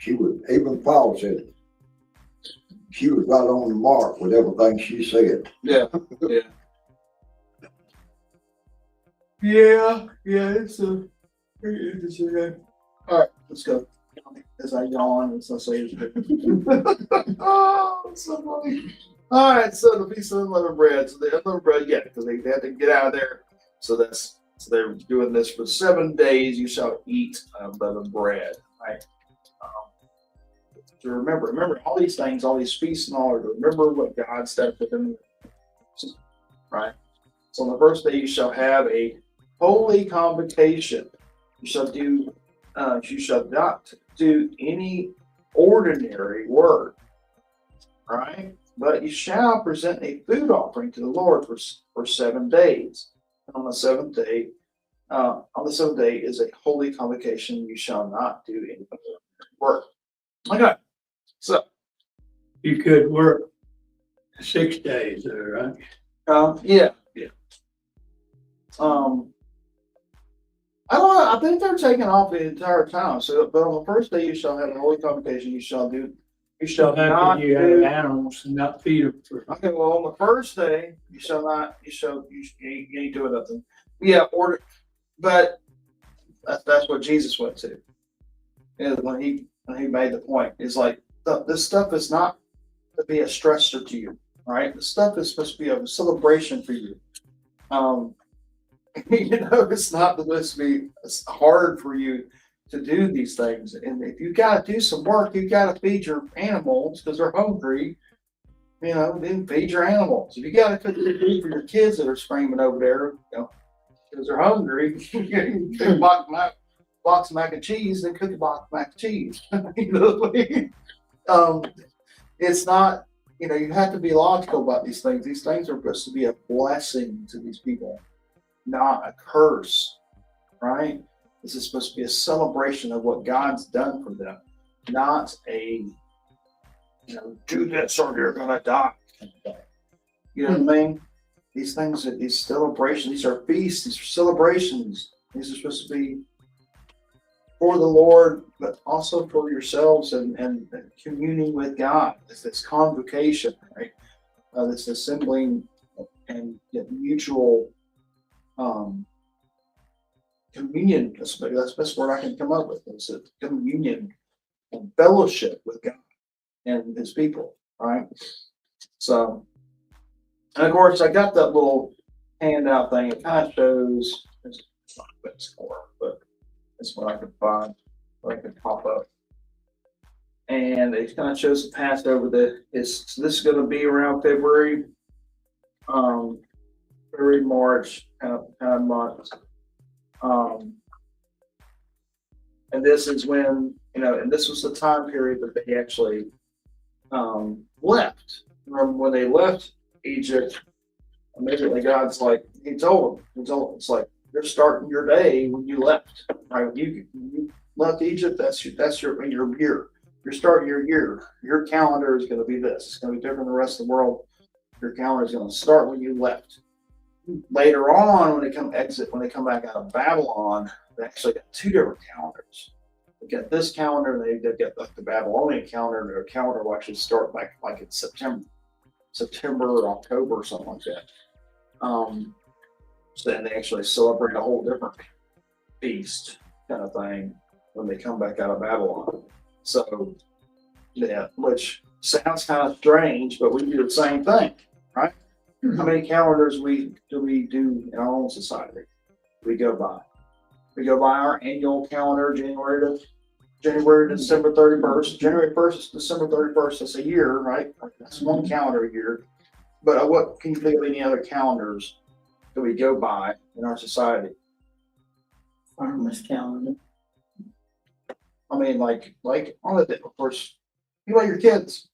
Even Paul said, she was right on the mark with everything she said. Yeah. It's pretty interesting. All right, let's go. As I yawn, as I say, oh, it's so funny. All right, so the feast of unleavened bread. So the unleavened bread, because they had to get out of there. So they're doing this for 7 days. You shall eat unleavened bread, right? To remember all these things, all these feasts and all, to remember what God said for them, right? So on the first day you shall have a holy convocation. You shall not do any ordinary work, right? But you shall present a food offering to the Lord for 7 days. And on the seventh day is a holy convocation. You shall not do any work. Okay. So You could work 6 days there, right? yeah. I don't know. I think they're taking off the entire time. So, but on the first day you shall have a holy convocation. You shall How not could you have do. animals and not feed them for? Okay, well, on the first day you ain't doing nothing. Yeah, but that's what Jesus went to. Yeah, when he and he made the point, is like, this stuff is not to be a stressor to you, right? The stuff is supposed to be a celebration for you. It's not supposed to be hard for you to do these things. And if you got to do some work, you got to feed your animals because they're hungry. Then feed your animals. If you got to cook food for your kids that are screaming over there, because they're hungry, you cook a box of mac and cheese, then cook a box of mac and cheese. It's not, you have to be logical about these things. These things are supposed to be a blessing to these people, not a curse, right? This is supposed to be a celebration of what God's done for them, not a, do this or you're going to die. You know what I mean? These things, these celebrations, these are feasts, these are celebrations. These are supposed to be for the Lord, but also for yourselves and communing with God. It's this convocation, right? This assembling and mutual communion. That's the best word I can come up with. It's a communion and fellowship with God and His people, right? So, and of course, I got that little handout thing. It kind of shows, it's not the best for, but it's what I could find, what I could pop up. And it kind of shows the Passover so this is going to be around February, March kind of month. And this is when, and this was the time period that they actually left. Remember when they left Egypt, immediately God's like, he told them, it's like, you're starting your day when you left, right? When you left Egypt, that's your year. You're starting your year. Your calendar is going to be this. It's going to be different than the rest of the world. Your calendar is going to start when you left. Later on, when they come back out of Babylon, they actually got two different calendars. They got this calendar, and they've got like the Babylonian calendar, and their calendar will actually start like in September or October or something like that. So then they actually celebrate a whole different feast kind of thing when they come back out of Babylon. So, yeah, which sounds kind of strange, but we do the same thing, right? How many calendars do we do in our own society? We go by our annual calendar, January to December 31st. January 1st to December 31st. That's a year, right? That's one calendar year. But what can you think of any other calendars that we go by in our society? Farmer's calendar. I mean, like on the day, of course, you like your kids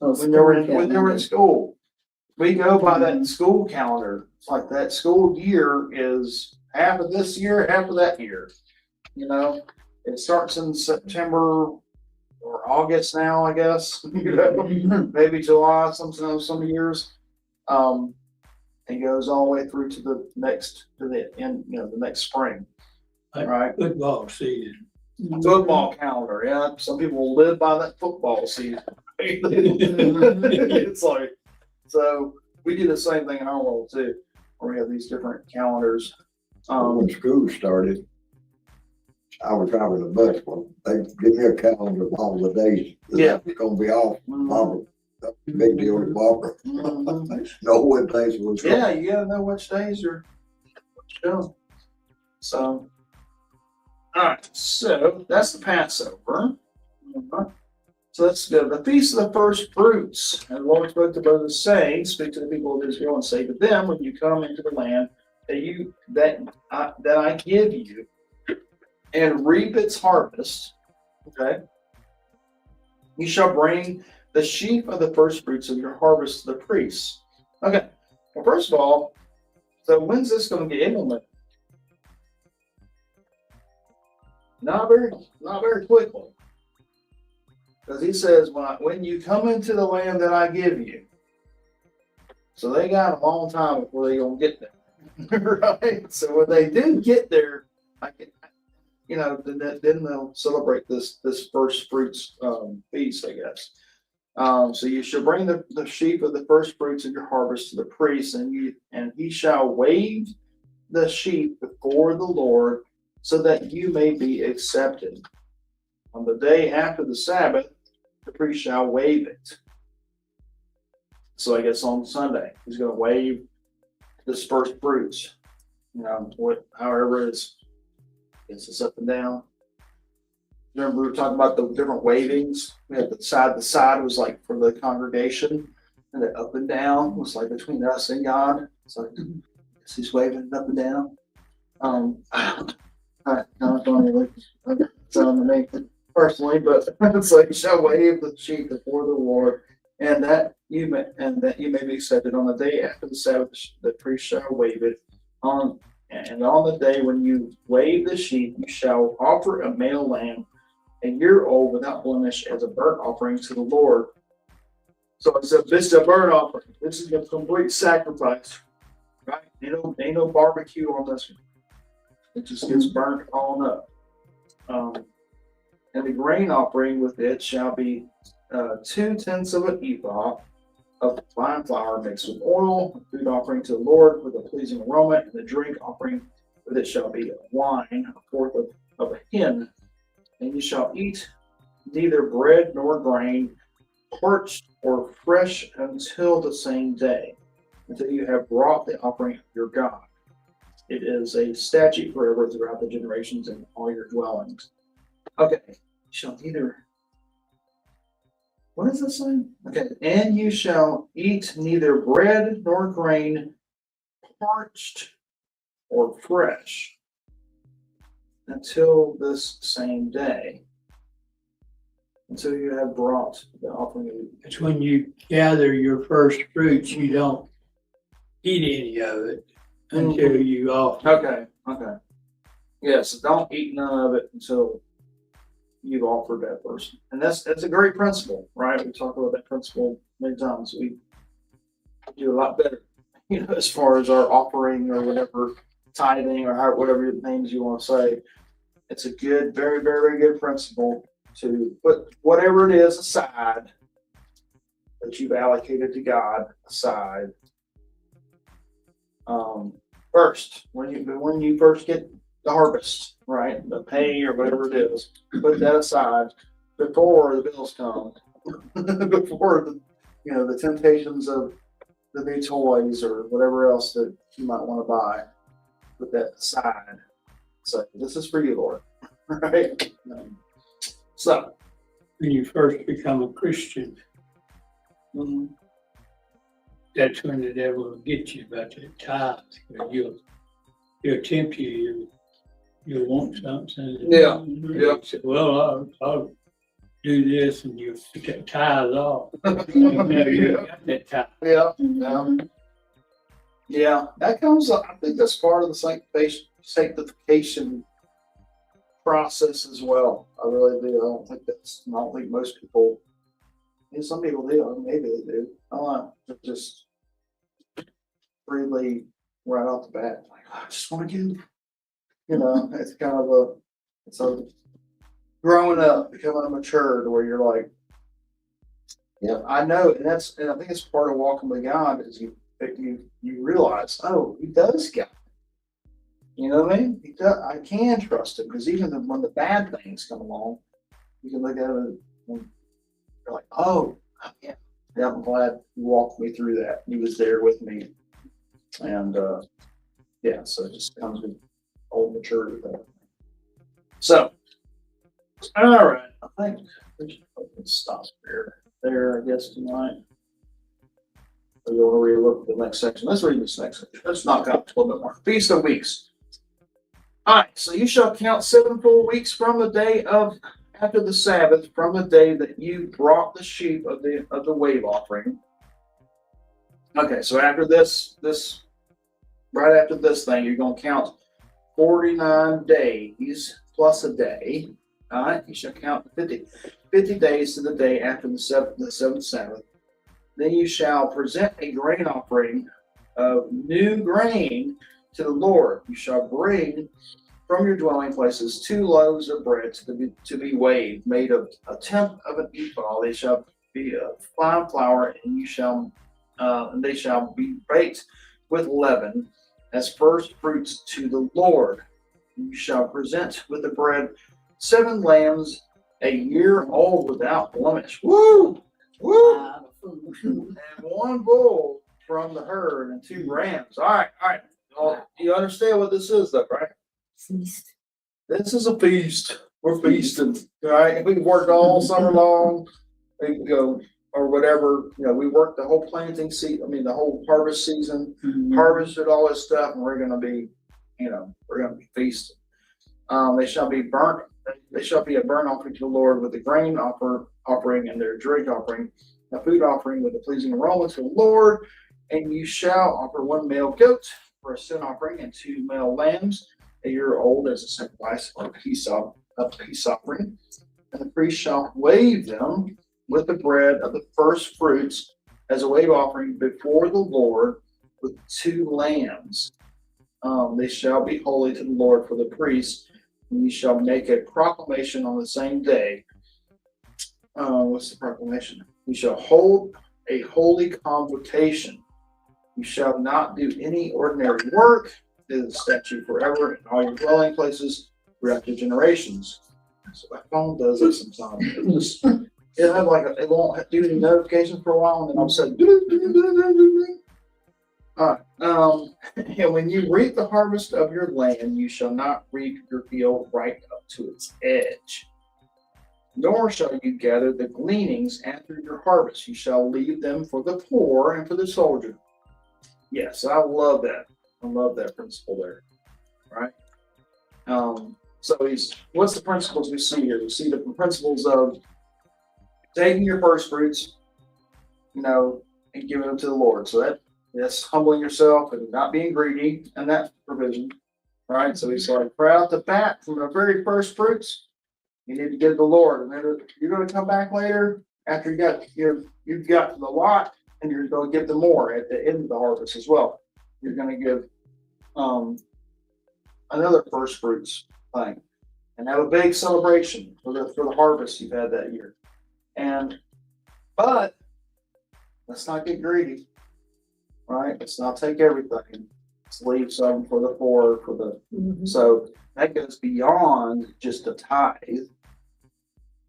Oh, when they were in calendar. school. We go by that school calendar. It's like that school year is half of this year, half of that year. It starts in September or August now, I guess. Maybe July, some years. It goes all the way through to the end, the next spring. Right? Football season. Football calendar, yeah. Some people live by that football season. It's like, so we do the same thing in our world too, where we have these different calendars. When school started, I was driving a bus. Well, they give me a calendar of all the days that it's going to be off. Barbara, that's a big deal to Barbara. Know what days was. Yeah, you gotta know which days you're doing. So, all right. So that's the Passover. So let's go. The Feast of the First Fruits. And the Lord spoke to Moses, saying, "Speak to the people of Israel and say to them, when you come into the land that I give you, and reap its harvest, okay, you shall bring the sheaf of the first fruits of your harvest to the priests." Okay. Well, first of all, so when's this going to get implemented? Not very quickly. Because he says, when you come into the land that I give you. So they got a long time before they're going to get there. Right? So when they do get there, then they'll celebrate this first fruits feast, I guess. So you shall bring the sheaf of the first fruits of your harvest to the priest, and he shall wave the sheep before the Lord, so that you may be accepted. On the day after the Sabbath, the priest shall wave it. So I guess on Sunday, he's going to wave this first fruits. However it is. It's up and down. Remember we were talking about the different wavings? We had the side was like for the congregation, and the up and down was like between us and God. It's like he's waving up and down. I don't really sound to me personally, but it's like shall wave the sheep before the Lord, and that you may be accepted on the day after the Sabbath. The priest shall wave it on. And on the day when you wave the sheep, you shall offer a male lamb, a year old without blemish, as a burnt offering to the Lord. So it's a burnt offering. This is a complete sacrifice, right? Ain't no barbecue on this one. It just gets burnt on up. And the grain offering with it shall be 2/10 of an ephah of fine flour mixed with oil, a food offering to the Lord with a pleasing aroma, and the drink offering with it shall be wine, a fourth of a hin. And you shall eat neither bread nor grain, parched or fresh, until the same day, until you have brought the offering of your God. It is a statute forever throughout the generations in all your dwellings. Okay, you shall neither. What is this saying? Okay, and you shall eat neither bread nor grain, parched or fresh, until this same day, until you have brought the offering. It's when you gather your first fruits, you don't eat any of it until you offer. Okay. Yes, don't eat none of it until you've offered that person. And that's a great principle, right? We talk about that principle many times. We do a lot better, as far as our offering or whatever, tithing or whatever names you want to say. It's a good, very, very good principle to put whatever it is aside that you've allocated to God aside. First, when you first get the harvest, right, the pay or whatever it is, put that aside before the bills come, before the temptations of the new toys or whatever else that you might want to buy. Put that aside. So this is for you, Lord, right? So When you first become a Christian, that's when the devil will get you about that tithe. He'll tempt you. You'll want something. Yeah. You say, well, I'll do this, and you'll take that tithe off. You got that tithe. Yeah, that comes up. I think that's part of the sanctification process as well. I really do. I don't think most people, some people do, maybe they do. I don't know. Just really right off the bat, like, I just want to give. It's kind of it's a growing up, becoming mature, where you're like, yeah, I know, and I think it's part of walking with God is you realize, oh, he does got me. You know what I mean? I can trust him, because even when the bad things come along, you can look at it and you're like, oh, yeah, I'm glad he walked me through that. He was there with me. And so it just comes with old maturity. So, all right, I think we should stop there, I guess, tonight. We want to relook at the next section. Let's read this next section. Let's knock out a little bit more. Feast of Weeks. All right, so you shall count 7 full weeks from the day after the Sabbath, from the day that you brought the sheep of the wave offering. Okay, so after this, right after this thing, you're going to count 49 days plus a day. All right, you shall count 50 days to the day after the seventh Sabbath. Then you shall present a grain offering of new grain to the Lord. You shall bring from your dwelling places 2 loaves of bread to be weighed, made of 1/10 of an ephah. They shall be of fine flour, and they shall be baked with leaven as first fruits to the Lord. You shall present with the bread 7 lambs a year old without blemish. Woo! Woo! Wow, food. And one bull from the herd and 2 rams. All right, all right. Well, you understand what this is, though, right? Feast. This is a feast. We're feasting, right? We worked all summer long. We go or whatever. We worked the whole planting season. I mean, the whole harvest season. Harvested all this stuff, and we're gonna be, we're gonna be feasting. They shall be burnt. They shall be a burnt offering to the Lord with the grain offering and their drink offering, a food offering with a pleasing aroma to the Lord. And you shall offer 1 male goat for a sin offering and 2 male lambs, a year old, as a sacrifice or a peace offering. And the priest shall wave them with the bread of the first fruits as a wave offering before the Lord with 2 lambs. They shall be holy to the Lord for the priest, and you shall make a proclamation on the same day. What's the proclamation? You shall hold a holy convocation. You shall not do any ordinary work. It is a statute forever in all your dwelling places throughout your generations. So my phone does it sometimes. It had it won't do any notifications for a while, and then all of a sudden. All right. And when you reap the harvest of your land, you shall not reap your field right up to its edge. Nor shall you gather the gleanings after your harvest. You shall leave them for the poor and for the soldier. Yes, I love that. I love that principle there. Right? So what's the principles we see here? We see the principles of taking your first fruits, and giving them to the Lord. So that's humbling yourself and not being greedy, and that's provision. Right? So he's like, right out the bat from the very first fruits, you need to give to the Lord. And then you're going to come back later after you've got the lot, and you're going to give them more at the end of the harvest as well. You're going to give another first fruits thing, and have a big celebration for the harvest you've had that year. But let's not get greedy, right? Let's not take everything. Let's leave some for the poor, so that goes beyond just a tithe,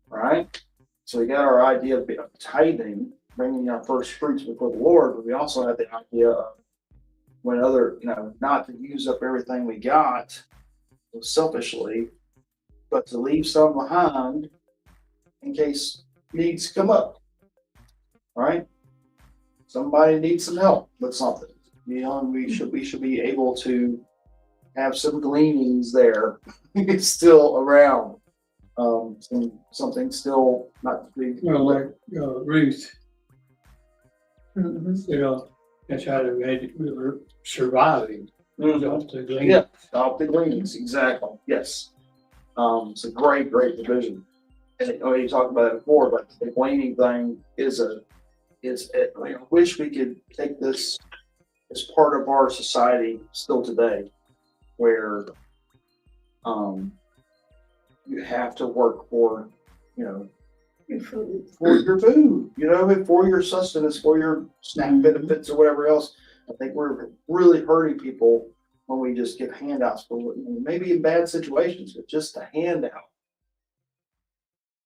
right? So we got our idea of tithing, bringing our first fruits before the Lord, but we also have the idea of when not to use up everything we got selfishly, but to leave some behind in case needs come up, right? Somebody needs some help with something. We should be able to have some gleanings there still around. Something still not big. Like Ruth, that's how we were surviving. Off the gleanings. Yeah, off the gleanings, exactly. Yes. It's a great division. And you talked about it before, but the gleaning thing I wish we could take this as part of our society still today, where you have to work for Your food. for your food, for your sustenance, for your snack benefits or whatever else. I think we're really hurting people when we just give handouts for maybe in bad situations, but just a handout.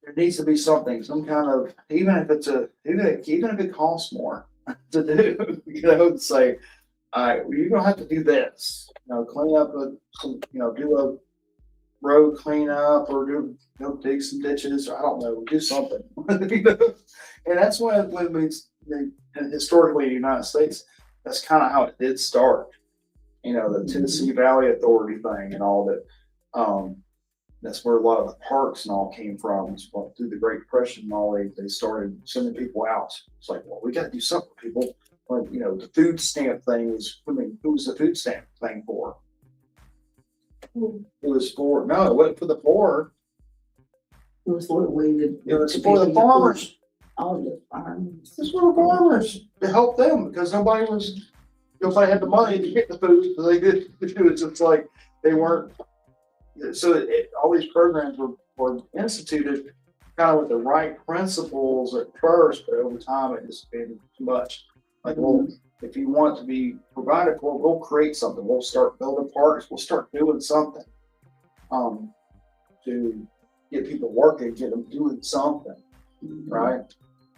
There needs to be something, some kind of, even if it costs more to do, to say, all right, well, you're gonna have to do this, clean up do a road cleanup or dig some ditches, or I don't know, do something. And that's and historically in the United States, that's kind of how it did start. The Tennessee Valley Authority thing and all that. That's where a lot of the parks and all came from. Through the Great Depression and all, they started sending people out. It's like, well, we got to do something for people. Like, the food stamp thing who was the food stamp thing for? It wasn't for the poor. It was for the way that. It was for the farmers. All the farmers. It's for the farmers to help them because nobody had the money to get the food, so they did. It's like they weren't. So all these programs were instituted kind of with the right principles at first, but over time it just been too much. Like, well, if you want to be provided for, we'll create something. We'll start building parks. We'll start doing something to get people working, get them doing something, right?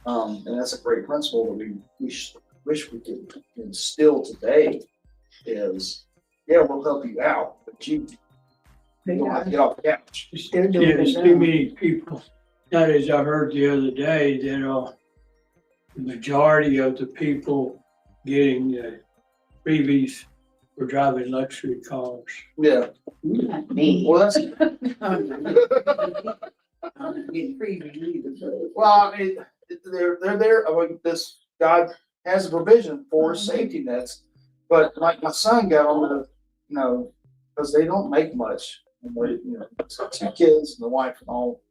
And that's a great principle that we wish we could instill today is, yeah, we'll help you out, but you don't have to get off the couch. They're doing Yeah, there's it too now. many people. That is, I heard the other day that, the majority of the people getting the freebies were driving luxury cars. Yeah. Not me. Well, that's, I'm not getting freebies either, but. well, I mean, they're there. I mean, this God has a provision for safety nets, but like my son got on the, because they don't make much. And they, it's got 2 kids and the wife and all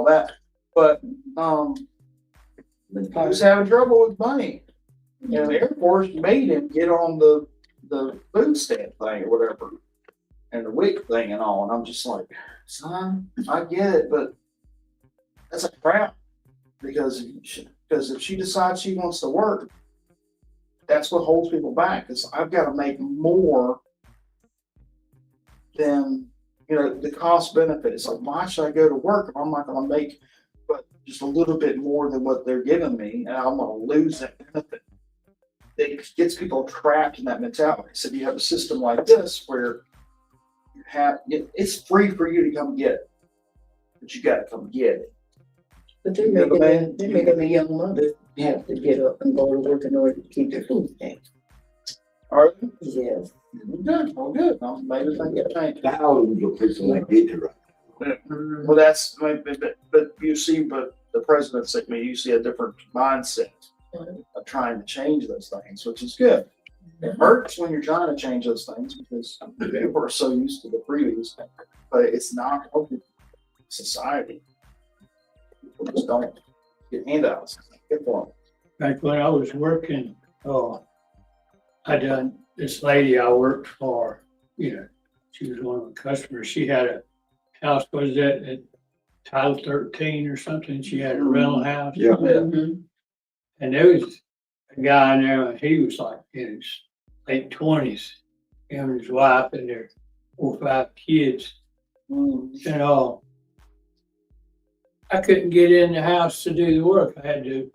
that. But he was having trouble with money, and the Air Force made him get on the food stamp thing or whatever, and the WIC thing and all. And I'm just like, son, I get it, but that's a crap, because if she decides she wants to work, that's what holds people back. Because I've got to make more than the cost benefit. It's like, why should I go to work if I'm not going to make but just a little bit more than what they're giving me, and I'm going to lose that benefit? It gets people trapped in that mentality. So if you have a system like this where it's free for you to come get it, but you got to come get it. But they're making the young mothers have to get up and go to work in order to keep their food stamps. Are they? Yes. Good. Well, good. Maybe they get changed. Thousands of people that get it right. Well, that's, but you see, but the president said, you see a different mindset of trying to change those things, which is good. It hurts when you're trying to change those things because people are so used to the freebies, but it's not helping society. People just don't get handouts. Get for them. Back when I was working, I done this lady I worked for, she was one of the customers. She had a house, was that at Title 13 or something? She had a rental house. Yeah. Mhm. And there was a guy in there, and he was like in his late 20s, him and his wife and their 4 or 5 kids. And I couldn't get in the house to do the work. I had to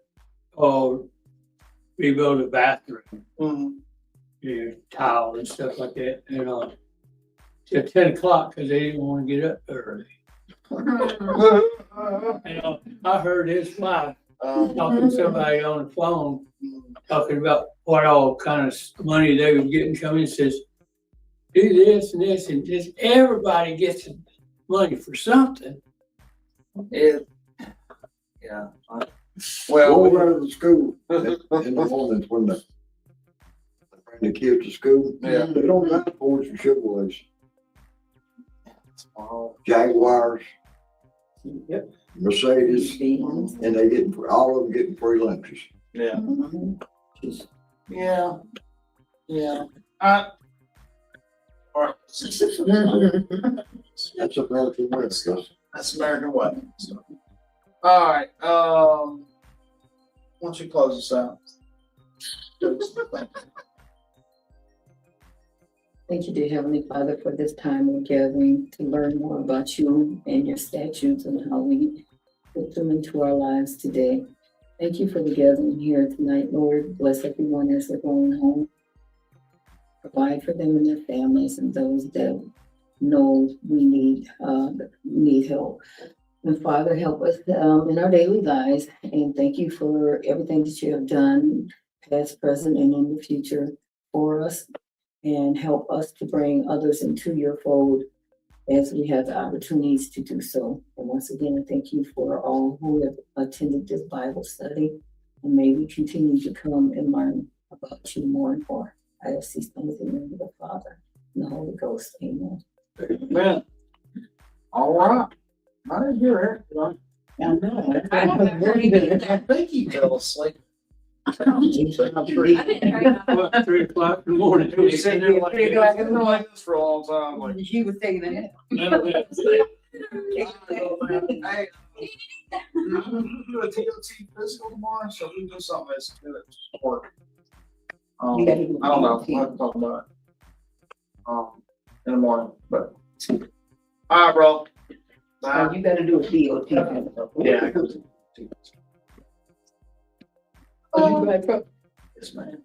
rebuild a bathroom, tile and stuff like that. And till 10 o'clock because they didn't want to get up early. And I heard his wife talking to somebody on the phone, talking about what all kind of money they were getting coming. He says, do this and this, and just everybody gets money for something. Yeah. Well, Well, over to the school in the mornings when they bring the kids to school. Yeah. They don't have Fords and Chevrolets. Jaguars, Yep. Mercedes, and they all of them getting free lunches. yeah. Mhm. Yeah. Yeah. All right. That's American way. That's American way. All right. Why don't you close us out? Thank you, dear Heavenly Father, for this time of gathering to learn more about you and your statutes and how we put them into our lives today. Thank you for the gathering here tonight, Lord. Bless everyone as they're going home. Provide for them and their families and those that know we need help. And Father, help us in our daily lives. And thank you for everything that you have done, past, present, and in the future for us. And help us to bring others into your fold as we have the opportunities to do so. And once again, I thank you for all who have attended this Bible study. And may we continue to come and learn about you more and more. I ask these things in the name of the Father and the Holy Ghost. Amen. Amen. All right. I didn't hear it. I know. I'm very good. I think he fell asleep. What, 3 o'clock in the morning? He was sitting there like, 3 o'clock in the morning. like this for a long time. Like, He was taking a nap. hey, I'm gonna do a TOT physical tomorrow, so we can do something that's good at work. I don't know. We'll have to talk about it in the morning, but All right, bro. Oh, you gotta do a DOT. Yeah. I go to- Oh, you right, bro? Yes, ma'am.